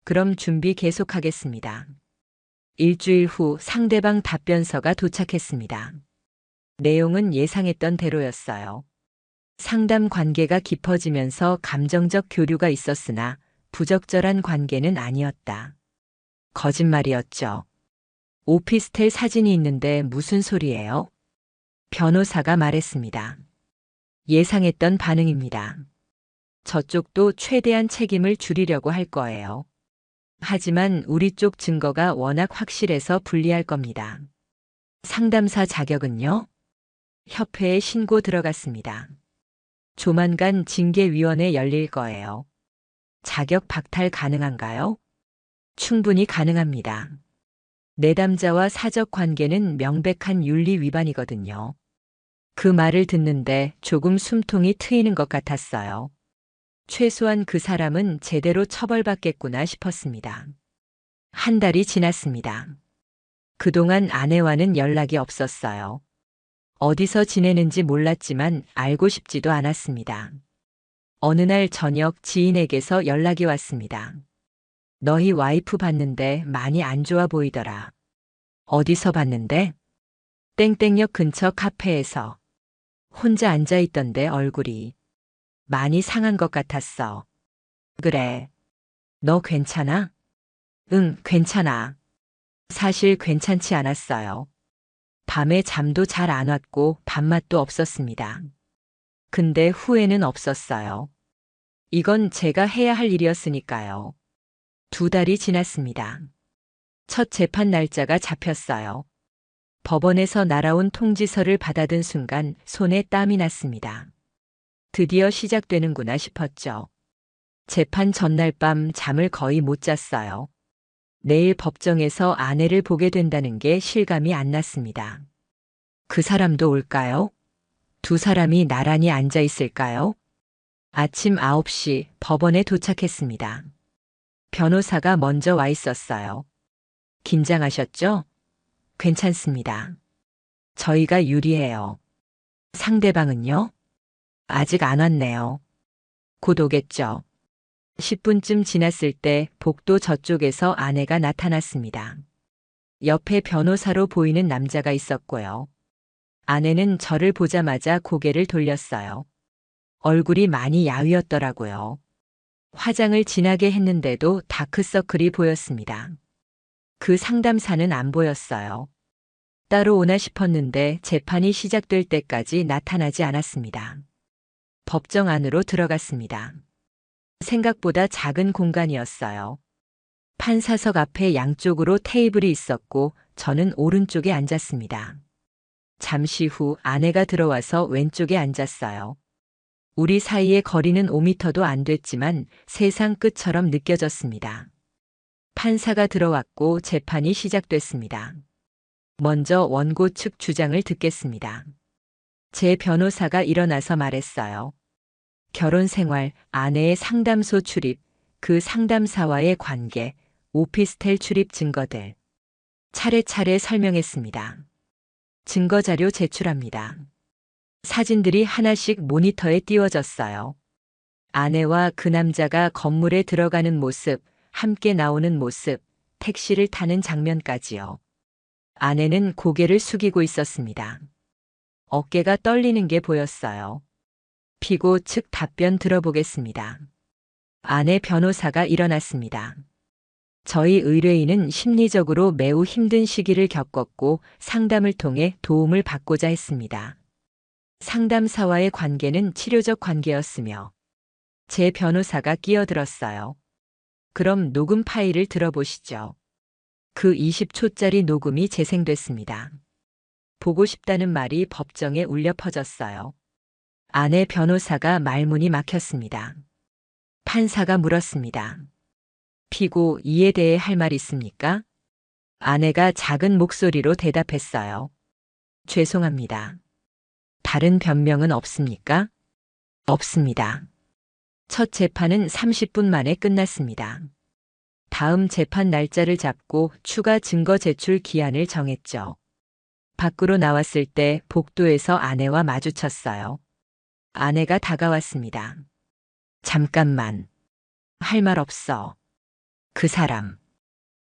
그럼 준비 계속하겠습니다. 일주일 후 상대방 답변서가 도착했습니다. 내용은 예상했던 대로였어요. 상담 관계가 깊어지면서 감정적 교류가 있었으나 부적절한 관계는 아니었다. 거짓말이었죠. 오피스텔 사진이 있는데 무슨 소리예요? 변호사가 말했습니다. 예상했던 반응입니다. 저쪽도 최대한 책임을 줄이려고 할 거예요. 하지만 우리 쪽 증거가 워낙 확실해서 불리할 겁니다. 상담사 자격은요? 협회에 신고 들어갔습니다. 조만간 징계위원회 열릴 거예요. 자격 박탈 가능한가요? 충분히 가능합니다. 내담자와 사적 관계는 명백한 윤리 위반이거든요. 그 말을 듣는데 조금 숨통이 트이는 것 같았어요. 최소한 그 사람은 제대로 처벌받겠구나 싶었습니다. 한 달이 지났습니다. 그동안 아내와는 연락이 없었어요. 어디서 지내는지 몰랐지만 알고 싶지도 않았습니다. 어느 날 저녁 지인에게서 연락이 왔습니다. 너희 와이프 봤는데 많이 안 좋아 보이더라. 어디서 봤는데? 땡땡역 근처 카페에서. 혼자 앉아 있던데 얼굴이 많이 상한 것 같았어. 그래. 너 괜찮아? 응, 괜찮아. 사실 괜찮지 않았어요. 밤에 잠도 잘 안 왔고 밥맛도 없었습니다. 근데 후회는 없었어요. 이건 제가 해야 할 일이었으니까요. 2달이 지났습니다. 첫 재판 날짜가 잡혔어요. 법원에서 날아온 통지서를 받아든 순간 손에 땀이 났습니다. 드디어 시작되는구나 싶었죠. 재판 전날 밤 잠을 거의 못 잤어요. 내일 법정에서 아내를 보게 된다는 게 실감이 안 났습니다. 그 사람도 올까요? 두 사람이 나란히 앉아 있을까요? 아침 9시 법원에 도착했습니다. 변호사가 먼저 와 있었어요. 긴장하셨죠? 괜찮습니다. 저희가 유리해요. 상대방은요? 아직 안 왔네요. 곧 오겠죠. 10분쯤 지났을 때 복도 저쪽에서 아내가 나타났습니다. 옆에 변호사로 보이는 남자가 있었고요. 아내는 저를 보자마자 고개를 돌렸어요. 얼굴이 많이 야위었더라고요. 화장을 진하게 했는데도 다크서클이 보였습니다. 그 상담사는 안 보였어요. 따로 오나 싶었는데 재판이 시작될 때까지 나타나지 않았습니다. 법정 안으로 들어갔습니다. 생각보다 작은 공간이었어요. 판사석 앞에 양쪽으로 테이블이 있었고 저는 오른쪽에 앉았습니다. 잠시 후 아내가 들어와서 왼쪽에 앉았어요. 우리 사이의 거리는 5미터도 안 됐지만 세상 끝처럼 느껴졌습니다. 판사가 들어왔고 재판이 시작됐습니다. 먼저 원고 측 주장을 듣겠습니다. 제 변호사가 일어나서 말했어요. 결혼 생활, 아내의 상담소 출입, 그 상담사와의 관계, 오피스텔 출입 증거들. 차례차례 설명했습니다. 증거자료 제출합니다. 사진들이 하나씩 모니터에 띄워졌어요. 아내와 그 남자가 건물에 들어가는 모습, 함께 나오는 모습, 택시를 타는 장면까지요. 아내는 고개를 숙이고 있었습니다. 어깨가 떨리는 게 보였어요. 피고 측 답변 들어보겠습니다. 아내 변호사가 일어났습니다. 저희 의뢰인은 심리적으로 매우 힘든 시기를 겪었고 상담을 통해 도움을 받고자 했습니다. 상담사와의 관계는 치료적 관계였으며 제 변호사가 끼어들었어요. 그럼 녹음 파일을 들어보시죠. 그 20초짜리 녹음이 재생됐습니다. 보고 싶다는 말이 법정에 울려 퍼졌어요. 아내 변호사가 말문이 막혔습니다. 판사가 물었습니다. 피고 이에 대해 할 말 있습니까? 아내가 작은 목소리로 대답했어요. 죄송합니다. 다른 변명은 없습니까? 없습니다. 첫 재판은 30분 만에 끝났습니다. 다음 재판 날짜를 잡고 추가 증거 제출 기한을 정했죠. 밖으로 나왔을 때 복도에서 아내와 마주쳤어요. 아내가 다가왔습니다. 잠깐만. 할 말 없어.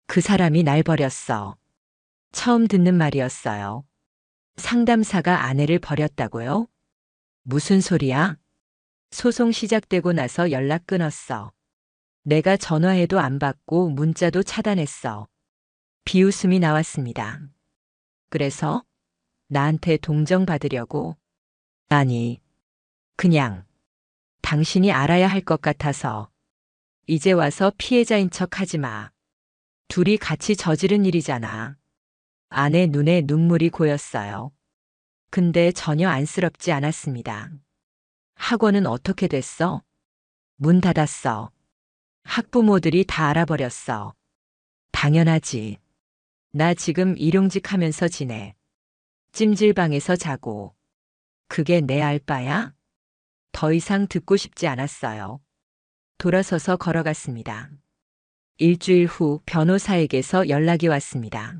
그 사람이 날 버렸어. 처음 듣는 말이었어요. 상담사가 아내를 버렸다고요? 무슨 소리야? 소송 시작되고 나서 연락 끊었어. 내가 전화해도 안 받고 문자도 차단했어. 비웃음이 나왔습니다. 그래서? 나한테 동정받으려고? 아니, 그냥 당신이 알아야 할 것 같아서. 이제 와서 피해자인 척 하지 마. 둘이 같이 저지른 일이잖아. 아내 눈에 눈물이 고였어요. 근데 전혀 안쓰럽지 않았습니다. 학원은 어떻게 됐어? 문 닫았어. 학부모들이 다 알아버렸어. 당연하지. 나 지금 일용직 하면서 지내. 찜질방에서 자고. 그게 내 알바야? 더 이상 듣고 싶지 않았어요. 돌아서서 걸어갔습니다. 일주일 후 변호사에게서 연락이 왔습니다.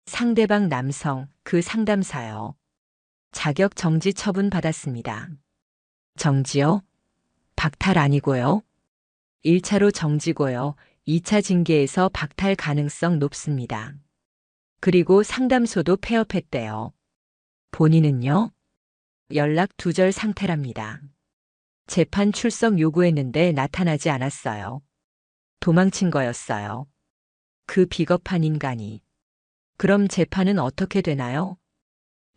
상대방 남성, 그 상담사요. 자격 정지 처분 받았습니다. 정지요? 박탈 아니고요. 1차로 정지고요. 2차 징계에서 박탈 가능성 높습니다. 그리고 상담소도 폐업했대요. 본인은요? 연락 두절 상태랍니다. 재판 출석 요구했는데 나타나지 않았어요. 도망친 거였어요. 그 비겁한 인간이. 그럼 재판은 어떻게 되나요?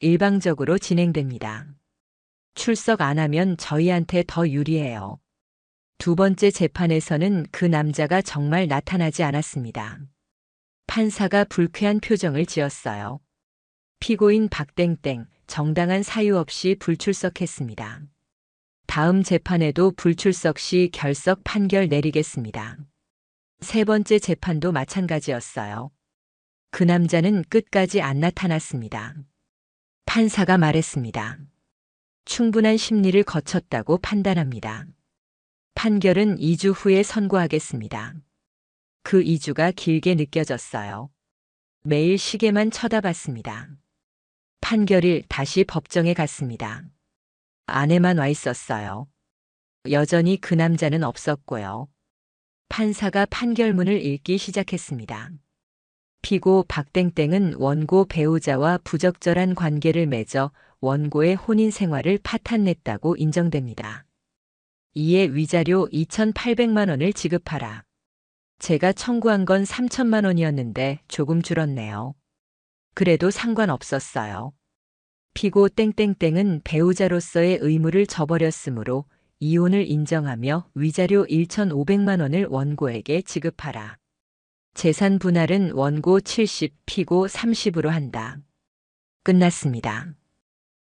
일방적으로 진행됩니다. 출석 안 하면 저희한테 더 유리해요. 두 번째 재판에서는 그 남자가 정말 나타나지 않았습니다. 판사가 불쾌한 표정을 지었어요. 피고인 박땡땡, 정당한 사유 없이 불출석했습니다. 다음 재판에도 불출석 시 결석 판결 내리겠습니다. 세 번째 재판도 마찬가지였어요. 그 남자는 끝까지 안 나타났습니다. 판사가 말했습니다. 충분한 심리를 거쳤다고 판단합니다. 판결은 2주 후에 선고하겠습니다. 그 2주가 길게 느껴졌어요. 매일 시계만 쳐다봤습니다. 판결일 다시 법정에 갔습니다. 아내만 와 있었어요. 여전히 그 남자는 없었고요. 판사가 판결문을 읽기 시작했습니다. 피고 박땡땡은 원고 배우자와 부적절한 관계를 맺어 원고의 혼인 생활을 파탄냈다고 인정됩니다. 이에 위자료 2,800만 원을 지급하라. 제가 청구한 건 3천만 원이었는데 조금 줄었네요. 그래도 상관없었어요. 피고 땡땡땡은 배우자로서의 의무를 저버렸으므로 이혼을 인정하며 위자료 1,500만 원을 원고에게 지급하라. 재산 분할은 원고 70, 피고 30으로 한다. 끝났습니다.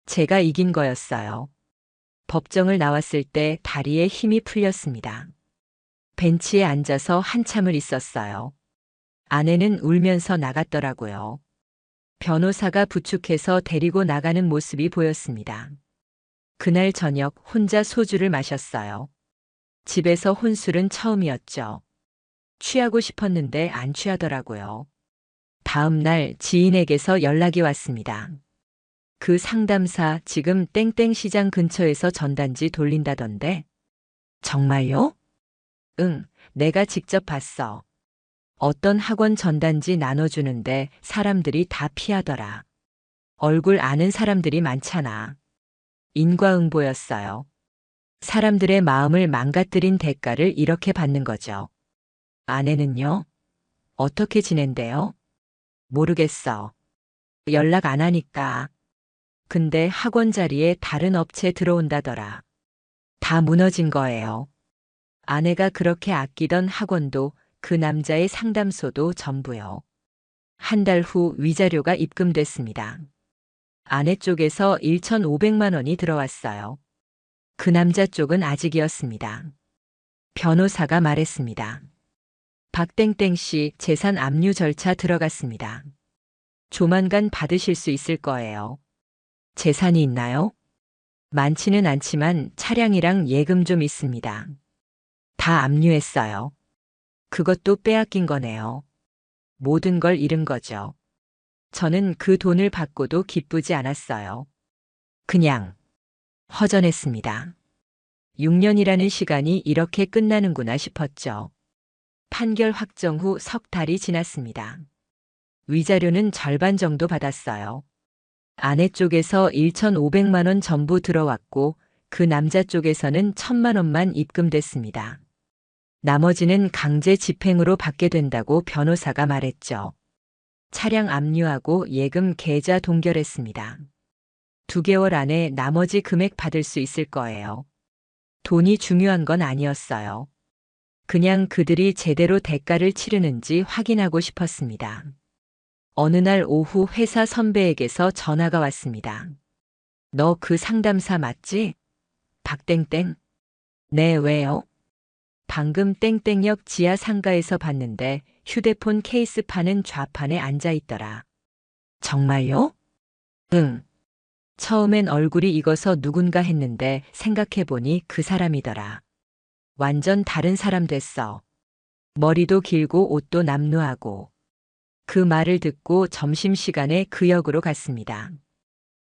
제가 이긴 거였어요. 법정을 나왔을 때 다리에 힘이 풀렸습니다. 벤치에 앉아서 한참을 있었어요. 아내는 울면서 나갔더라고요. 변호사가 부축해서 데리고 나가는 모습이 보였습니다. 그날 저녁 혼자 소주를 마셨어요. 집에서 혼술은 처음이었죠. 취하고 싶었는데 안 취하더라고요. 다음 날 지인에게서 연락이 왔습니다. 그 상담사 지금 땡땡 시장 근처에서 전단지 돌린다던데. 정말요? 응, 내가 직접 봤어. 어떤 학원 전단지 나눠주는데 사람들이 다 피하더라. 얼굴 아는 사람들이 많잖아. 인과응보였어요. 사람들의 마음을 망가뜨린 대가를 이렇게 받는 거죠. 아내는요? 어떻게 지낸대요? 모르겠어. 연락 안 하니까. 근데 학원 자리에 다른 업체 들어온다더라. 다 무너진 거예요. 아내가 그렇게 아끼던 학원도 그 남자의 상담소도 전부요. 한 달 후 위자료가 입금됐습니다. 아내 쪽에서 1,500만 원이 들어왔어요. 그 남자 쪽은 아직이었습니다. 변호사가 말했습니다. 박땡땡 씨 재산 압류 절차 들어갔습니다. 조만간 받으실 수 있을 거예요. 재산이 있나요? 많지는 않지만 차량이랑 예금 좀 있습니다. 다 압류했어요. 그것도 빼앗긴 거네요. 모든 걸 잃은 거죠. 저는 그 돈을 받고도 기쁘지 않았어요. 그냥 허전했습니다. 6년이라는 시간이 이렇게 끝나는구나 싶었죠. 판결 확정 후 석 달이 지났습니다. 위자료는 절반 정도 받았어요. 아내 쪽에서 1,500만 원 전부 들어왔고 그 남자 쪽에서는 1,000만 원만 입금됐습니다. 나머지는 강제 집행으로 받게 된다고 변호사가 말했죠. 차량 압류하고 예금 계좌 동결했습니다. 2개월 안에 나머지 금액 받을 수 있을 거예요. 돈이 중요한 건 아니었어요. 그냥 그들이 제대로 대가를 치르는지 확인하고 싶었습니다. 어느 날 오후 회사 선배에게서 전화가 왔습니다. 너 그 상담사 맞지? 박땡땡. 네, 왜요? 방금 땡땡역 지하 상가에서 봤는데 휴대폰 케이스 파는 좌판에 앉아 있더라. 정말요? 응. 처음엔 얼굴이 익어서 누군가 했는데 생각해보니 그 사람이더라. 완전 다른 사람 됐어. 머리도 길고 옷도 남루하고. 그 말을 듣고 점심시간에 그 역으로 갔습니다.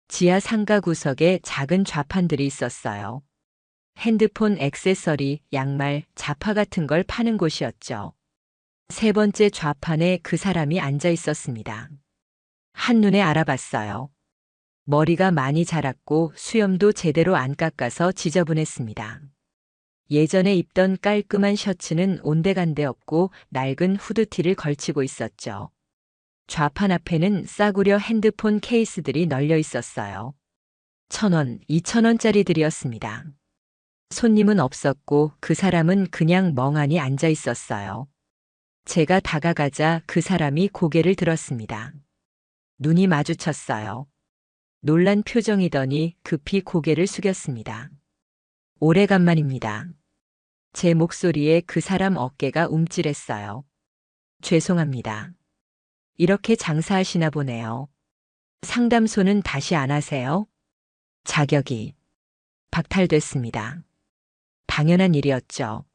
지하 상가 구석에 작은 좌판들이 있었어요. 핸드폰 액세서리, 양말, 자파 같은 걸 파는 곳이었죠. 세 번째 좌판에 그 사람이 앉아 있었습니다. 한눈에 알아봤어요. 머리가 많이 자랐고 수염도 제대로 안 깎아서 지저분했습니다. 예전에 입던 깔끔한 셔츠는 온데간데 없고 낡은 후드티를 걸치고 있었죠. 좌판 앞에는 싸구려 핸드폰 케이스들이 널려 있었어요. 1,000원, 2,000원짜리들이었습니다. 손님은 없었고 그 사람은 그냥 멍하니 앉아 있었어요. 제가 다가가자 그 사람이 고개를 들었습니다. 눈이 마주쳤어요. 놀란 표정이더니 급히 고개를 숙였습니다. 오래간만입니다. 제 목소리에 그 사람 어깨가 움찔했어요. 죄송합니다. 이렇게 장사하시나 보네요. 상담소는 다시 안 하세요? 자격이 박탈됐습니다. 당연한 일이었죠.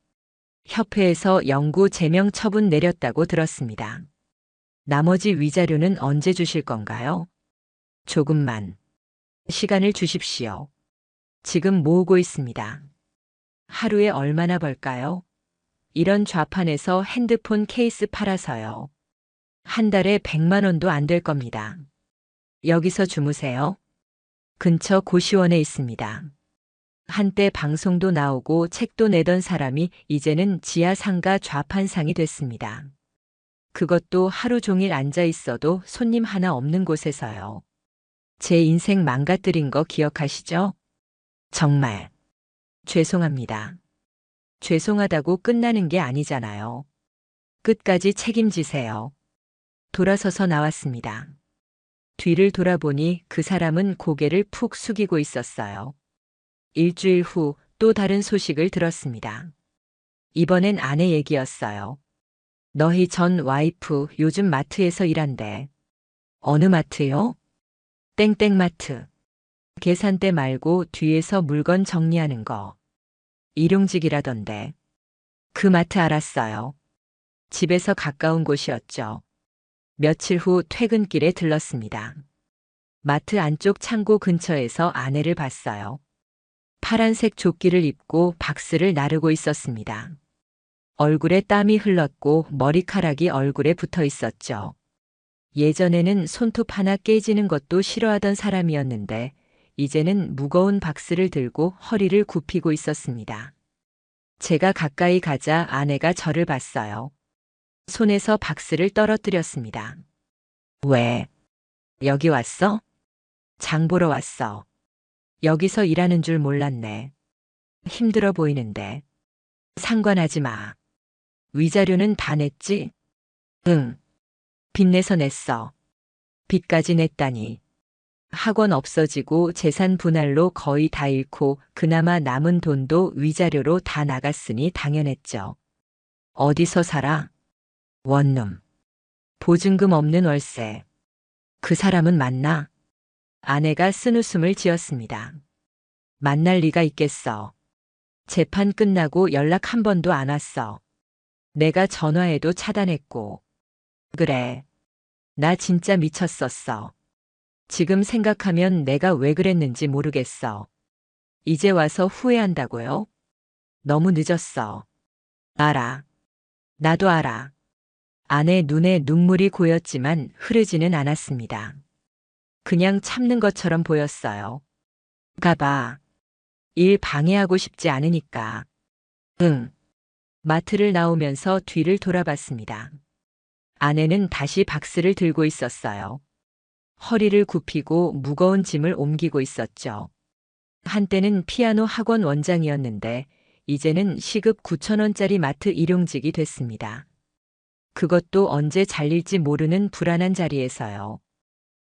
협회에서 영구 제명 처분 내렸다고 들었습니다. 나머지 위자료는 언제 주실 건가요? 조금만 시간을 주십시오. 지금 모으고 있습니다. 하루에 얼마나 벌까요? 이런 좌판에서 핸드폰 케이스 팔아서요. 한 달에 100만 원도 안 될 겁니다. 여기서 주무세요. 근처 고시원에 있습니다. 한때 방송도 나오고 책도 내던 사람이 이제는 지하 상가 좌판상이 됐습니다. 그것도 하루 종일 앉아 있어도 손님 하나 없는 곳에서요. 제 인생 망가뜨린 거 기억하시죠? 정말 죄송합니다. 죄송하다고 끝나는 게 아니잖아요. 끝까지 책임지세요. 돌아서서 나왔습니다. 뒤를 돌아보니 그 사람은 고개를 푹 숙이고 있었어요. 일주일 후 또 다른 소식을 들었습니다. 이번엔 아내 얘기였어요. 너희 전 와이프 요즘 마트에서 일한대. 어느 마트요? 땡땡마트. 계산대 말고 뒤에서 물건 정리하는 거. 일용직이라던데. 그 마트 알았어요. 집에서 가까운 곳이었죠. 며칠 후 퇴근길에 들렀습니다. 마트 안쪽 창고 근처에서 아내를 봤어요. 파란색 조끼를 입고 박스를 나르고 있었습니다. 얼굴에 땀이 흘렀고 머리카락이 얼굴에 붙어 있었죠. 예전에는 손톱 하나 깨지는 것도 싫어하던 사람이었는데 이제는 무거운 박스를 들고 허리를 굽히고 있었습니다. 제가 가까이 가자 아내가 저를 봤어요. 손에서 박스를 떨어뜨렸습니다. 왜? 여기 왔어? 장 보러 왔어. 여기서 일하는 줄 몰랐네. 힘들어 보이는데. 상관하지 마. 위자료는 다 냈지? 응. 빚내서 냈어. 빚까지 냈다니. 학원 없어지고 재산 분할로 거의 다 잃고 그나마 남은 돈도 위자료로 다 나갔으니 당연했죠. 어디서 살아? 원룸. 보증금 없는 월세. 그 사람은 맞나? 아내가 쓴웃음을 지었습니다. 만날 리가 있겠어. 재판 끝나고 연락 한 번도 안 왔어. 내가 전화해도 차단했고. 그래. 나 진짜 미쳤었어. 지금 생각하면 내가 왜 그랬는지 모르겠어. 이제 와서 후회한다고요? 너무 늦었어. 알아. 나도 알아. 아내 눈에 눈물이 고였지만 흐르지는 않았습니다. 그냥 참는 것처럼 보였어요. 가봐. 일 방해하고 싶지 않으니까. 응. 마트를 나오면서 뒤를 돌아봤습니다. 아내는 다시 박스를 들고 있었어요. 허리를 굽히고 무거운 짐을 옮기고 있었죠. 한때는 피아노 학원 원장이었는데 이제는 시급 9,000원짜리 마트 일용직이 됐습니다. 그것도 언제 잘릴지 모르는 불안한 자리에서요.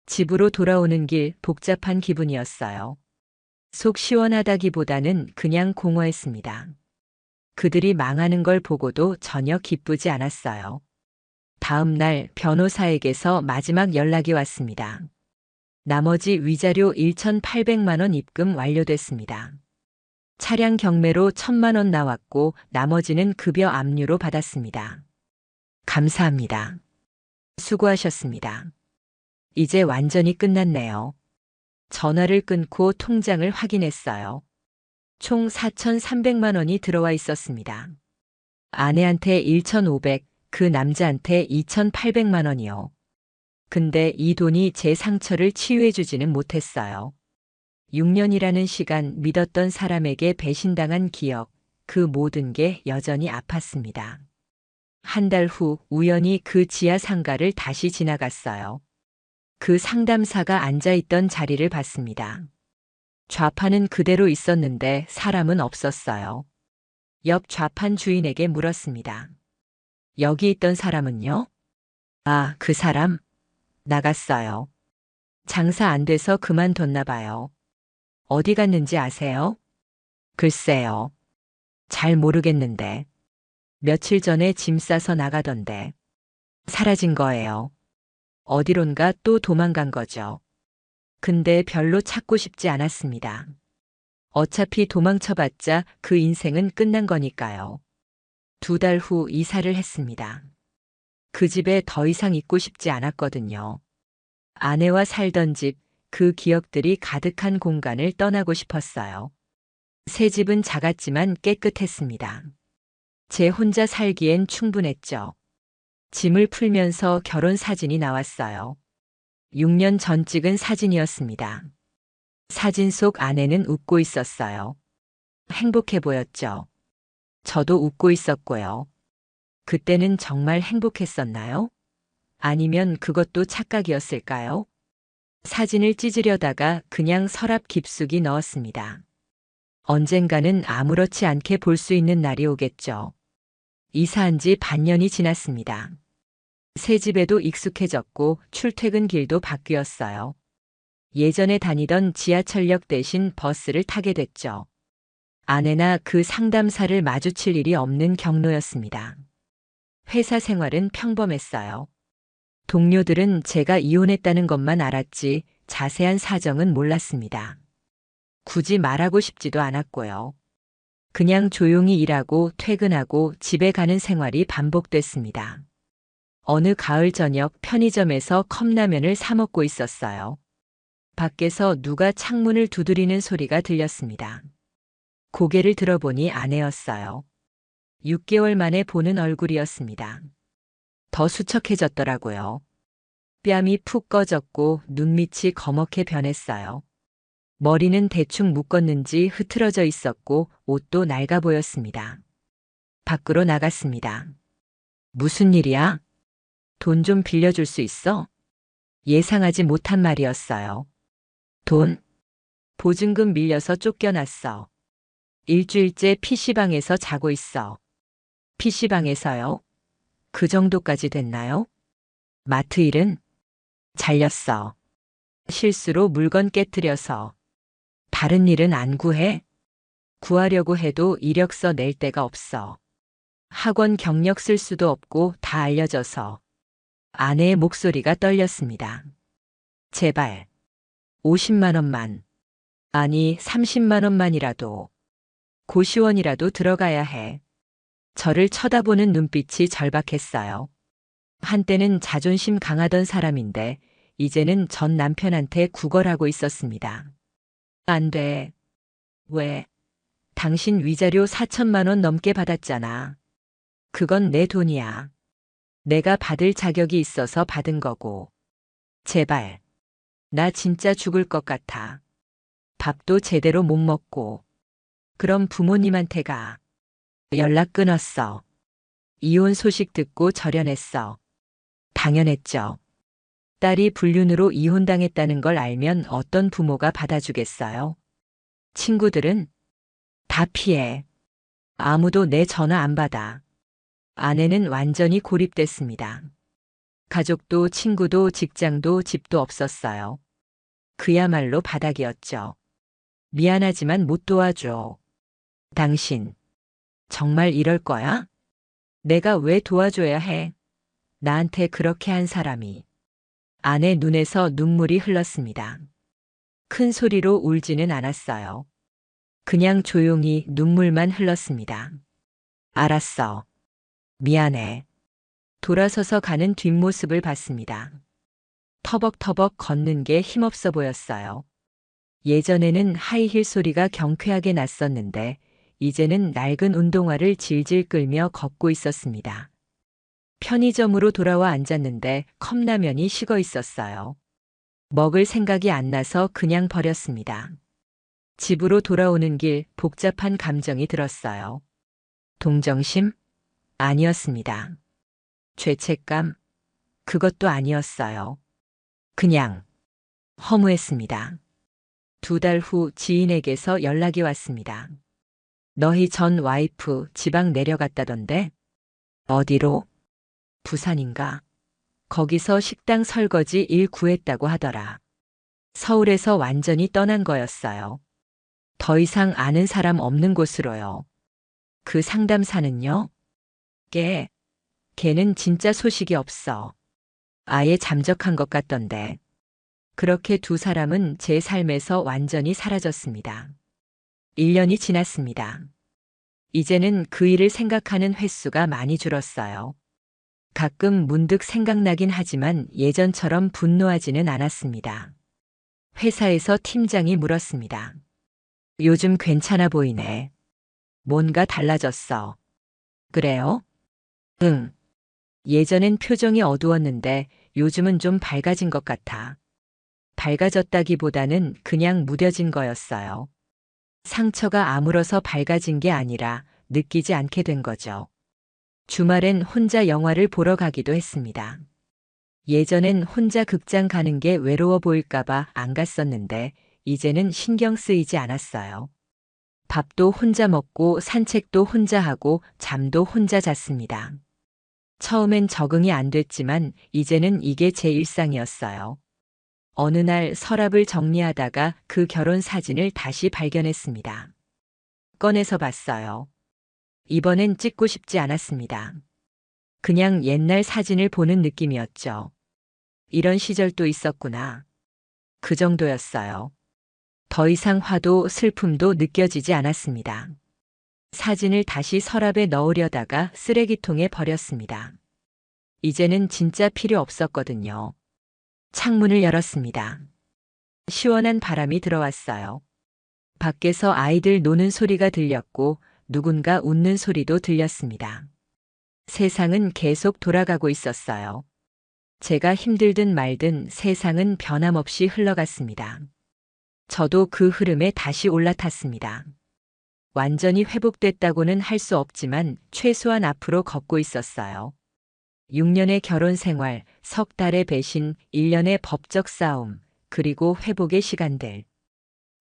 집으로 돌아오는 길 복잡한 기분이었어요. 속 시원하다기보다는 그냥 공허했습니다. 그들이 망하는 걸 보고도 전혀 기쁘지 않았어요. 다음 날 변호사에게서 마지막 연락이 왔습니다. 나머지 위자료 1,800만 원 입금 완료됐습니다. 차량 경매로 1,000만 원 나왔고 나머지는 급여 압류로 받았습니다. 감사합니다. 수고하셨습니다. 이제 완전히 끝났네요. 전화를 끊고 통장을 확인했어요. 총 4,300만 원이 들어와 있었습니다. 아내한테 1,500, 그 남자한테 2,800만 원이요. 근데 이 돈이 제 상처를 치유해주지는 못했어요. 6년이라는 시간 믿었던 사람에게 배신당한 기억, 그 모든 게 여전히 아팠습니다. 한 달 후 우연히 그 지하 상가를 다시 지나갔어요. 그 상담사가 앉아있던 자리를 봤습니다. 좌판은 그대로 있었는데 사람은 없었어요. 옆 좌판 주인에게 물었습니다. 여기 있던 사람은요? 아, 그 사람? 나갔어요. 장사 안 돼서 그만뒀나 봐요. 어디 갔는지 아세요? 글쎄요. 잘 모르겠는데. 며칠 전에 짐 싸서 나가던데. 사라진 거예요. 어디론가 또 도망간 거죠. 근데 별로 찾고 싶지 않았습니다. 어차피 도망쳐봤자 그 인생은 끝난 거니까요. 2달 후 이사를 했습니다. 그 집에 더 이상 있고 싶지 않았거든요. 아내와 살던 집, 그 기억들이 가득한 공간을 떠나고 싶었어요. 새 집은 작았지만 깨끗했습니다. 제 혼자 살기엔 충분했죠. 짐을 풀면서 결혼 사진이 나왔어요. 6년 전 찍은 사진이었습니다. 사진 속 아내는 웃고 있었어요. 행복해 보였죠. 저도 웃고 있었고요. 그때는 정말 행복했었나요? 아니면 그것도 착각이었을까요? 사진을 찢으려다가 그냥 서랍 깊숙이 넣었습니다. 언젠가는 아무렇지 않게 볼 수 있는 날이 오겠죠. 이사한 지 반년이 지났습니다. 새 집에도 익숙해졌고 출퇴근 길도 바뀌었어요. 예전에 다니던 지하철역 대신 버스를 타게 됐죠. 아내나 그 상담사를 마주칠 일이 없는 경로였습니다. 회사 생활은 평범했어요. 동료들은 제가 이혼했다는 것만 알았지 자세한 사정은 몰랐습니다. 굳이 말하고 싶지도 않았고요. 그냥 조용히 일하고 퇴근하고 집에 가는 생활이 반복됐습니다. 어느 가을 저녁 편의점에서 컵라면을 사 먹고 있었어요. 밖에서 누가 창문을 두드리는 소리가 들렸습니다. 고개를 들어보니 아내였어요. 6개월 만에 보는 얼굴이었습니다. 더 수척해졌더라고요. 뺨이 푹 꺼졌고 눈밑이 거먹게 변했어요. 머리는 대충 묶었는지 흐트러져 있었고 옷도 낡아 보였습니다. 밖으로 나갔습니다. 무슨 일이야? 돈 좀 빌려줄 수 있어? 예상하지 못한 말이었어요. 돈? 보증금 밀려서 쫓겨났어. 일주일째 PC방에서 자고 있어. PC방에서요? 그 정도까지 됐나요? 마트 일은? 잘렸어. 실수로 물건 깨뜨려서. 다른 일은 안 구해? 구하려고 해도 이력서 낼 데가 없어. 학원 경력 쓸 수도 없고 다 알려져서. 아내의 목소리가 떨렸습니다. 제발. 50만 원만. 아니 30만 원만이라도. 고시원이라도 들어가야 해. 저를 쳐다보는 눈빛이 절박했어요. 한때는 자존심 강하던 사람인데 이제는 전 남편한테 구걸하고 있었습니다. 안 돼. 왜? 당신 위자료 4천만 원 넘게 받았잖아. 그건 내 돈이야. 내가 받을 자격이 있어서 받은 거고. 제발. 나 진짜 죽을 것 같아. 밥도 제대로 못 먹고. 그럼 부모님한테 가. 연락 끊었어. 이혼 소식 듣고 절연했어. 당연했죠. 딸이 불륜으로 이혼당했다는 걸 알면 어떤 부모가 받아주겠어요? 친구들은 다 피해. 아무도 내 전화 안 받아. 아내는 완전히 고립됐습니다. 가족도 친구도 직장도 집도 없었어요. 그야말로 바닥이었죠. 미안하지만 못 도와줘. 당신, 정말 이럴 거야? 내가 왜 도와줘야 해? 나한테 그렇게 한 사람이. 아내 눈에서 눈물이 흘렀습니다. 큰 소리로 울지는 않았어요. 그냥 조용히 눈물만 흘렀습니다. 알았어. 미안해. 돌아서서 가는 뒷모습을 봤습니다. 터벅터벅 걷는 게 힘없어 보였어요. 예전에는 하이힐 소리가 경쾌하게 났었는데 이제는 낡은 운동화를 질질 끌며 걷고 있었습니다. 편의점으로 돌아와 앉았는데 컵라면이 식어 있었어요. 먹을 생각이 안 나서 그냥 버렸습니다. 집으로 돌아오는 길 복잡한 감정이 들었어요. 동정심? 아니었습니다. 죄책감? 그것도 아니었어요. 그냥 허무했습니다. 2달 후 지인에게서 연락이 왔습니다. 너희 전 와이프 지방 내려갔다던데? 어디로? 부산인가? 거기서 식당 설거지 일 구했다고 하더라. 서울에서 완전히 떠난 거였어요. 더 이상 아는 사람 없는 곳으로요. 그 상담사는요? 걔는 진짜 소식이 없어. 아예 잠적한 것 같던데. 그렇게 두 사람은 제 삶에서 완전히 사라졌습니다. 1년이 지났습니다. 이제는 그 일을 생각하는 횟수가 많이 줄었어요. 가끔 문득 생각나긴 하지만 예전처럼 분노하지는 않았습니다. 회사에서 팀장이 물었습니다. 요즘 괜찮아 보이네. 뭔가 달라졌어. 그래요? 응. 예전엔 표정이 어두웠는데 요즘은 좀 밝아진 것 같아. 밝아졌다기보다는 그냥 무뎌진 거였어요. 상처가 아물어서 밝아진 게 아니라 느끼지 않게 된 거죠. 주말엔 혼자 영화를 보러 가기도 했습니다. 예전엔 혼자 극장 가는 게 외로워 보일까봐 안 갔었는데 이제는 신경 쓰이지 않았어요. 밥도 혼자 먹고 산책도 혼자 하고 잠도 혼자 잤습니다. 처음엔 적응이 안 됐지만 이제는 이게 제 일상이었어요. 어느 날 서랍을 정리하다가 그 결혼 사진을 다시 발견했습니다. 꺼내서 봤어요. 이번엔 찍고 싶지 않았습니다. 그냥 옛날 사진을 보는 느낌이었죠. 이런 시절도 있었구나. 그 정도였어요. 더 이상 화도 슬픔도 느껴지지 않았습니다. 사진을 다시 서랍에 넣으려다가 쓰레기통에 버렸습니다. 이제는 진짜 필요 없었거든요. 창문을 열었습니다. 시원한 바람이 들어왔어요. 밖에서 아이들 노는 소리가 들렸고 누군가 웃는 소리도 들렸습니다. 세상은 계속 돌아가고 있었어요. 제가 힘들든 말든 세상은 변함없이 흘러갔습니다. 저도 그 흐름에 다시 올라탔습니다. 완전히 회복됐다고는 할 수 없지만 최소한 앞으로 걷고 있었어요. 6년의 결혼 생활, 석 달의 배신, 1년의 법적 싸움, 그리고 회복의 시간들.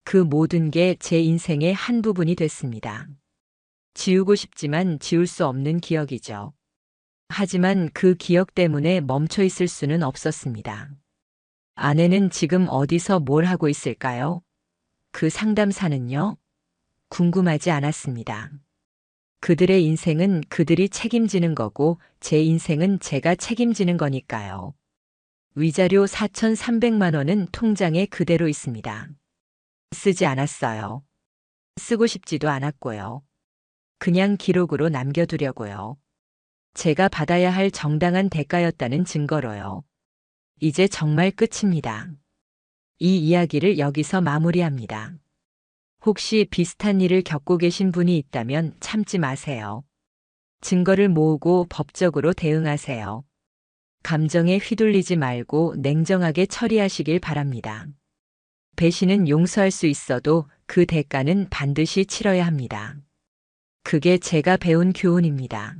그 모든 게 제 인생의 한 부분이 됐습니다. 지우고 싶지만 지울 수 없는 기억이죠. 하지만 그 기억 때문에 멈춰 있을 수는 없었습니다. 아내는 지금 어디서 뭘 하고 있을까요? 그 상담사는요? 궁금하지 않았습니다. 그들의 인생은 그들이 책임지는 거고 제 인생은 제가 책임지는 거니까요. 위자료 4,300만 원은 통장에 그대로 있습니다. 쓰지 않았어요. 쓰고 싶지도 않았고요. 그냥 기록으로 남겨두려고요. 제가 받아야 할 정당한 대가였다는 증거로요. 이제 정말 끝입니다. 이 이야기를 여기서 마무리합니다. 혹시 비슷한 일을 겪고 계신 분이 있다면 참지 마세요. 증거를 모으고 법적으로 대응하세요. 감정에 휘둘리지 말고 냉정하게 처리하시길 바랍니다. 배신은 용서할 수 있어도 그 대가는 반드시 치러야 합니다. 그게 제가 배운 교훈입니다.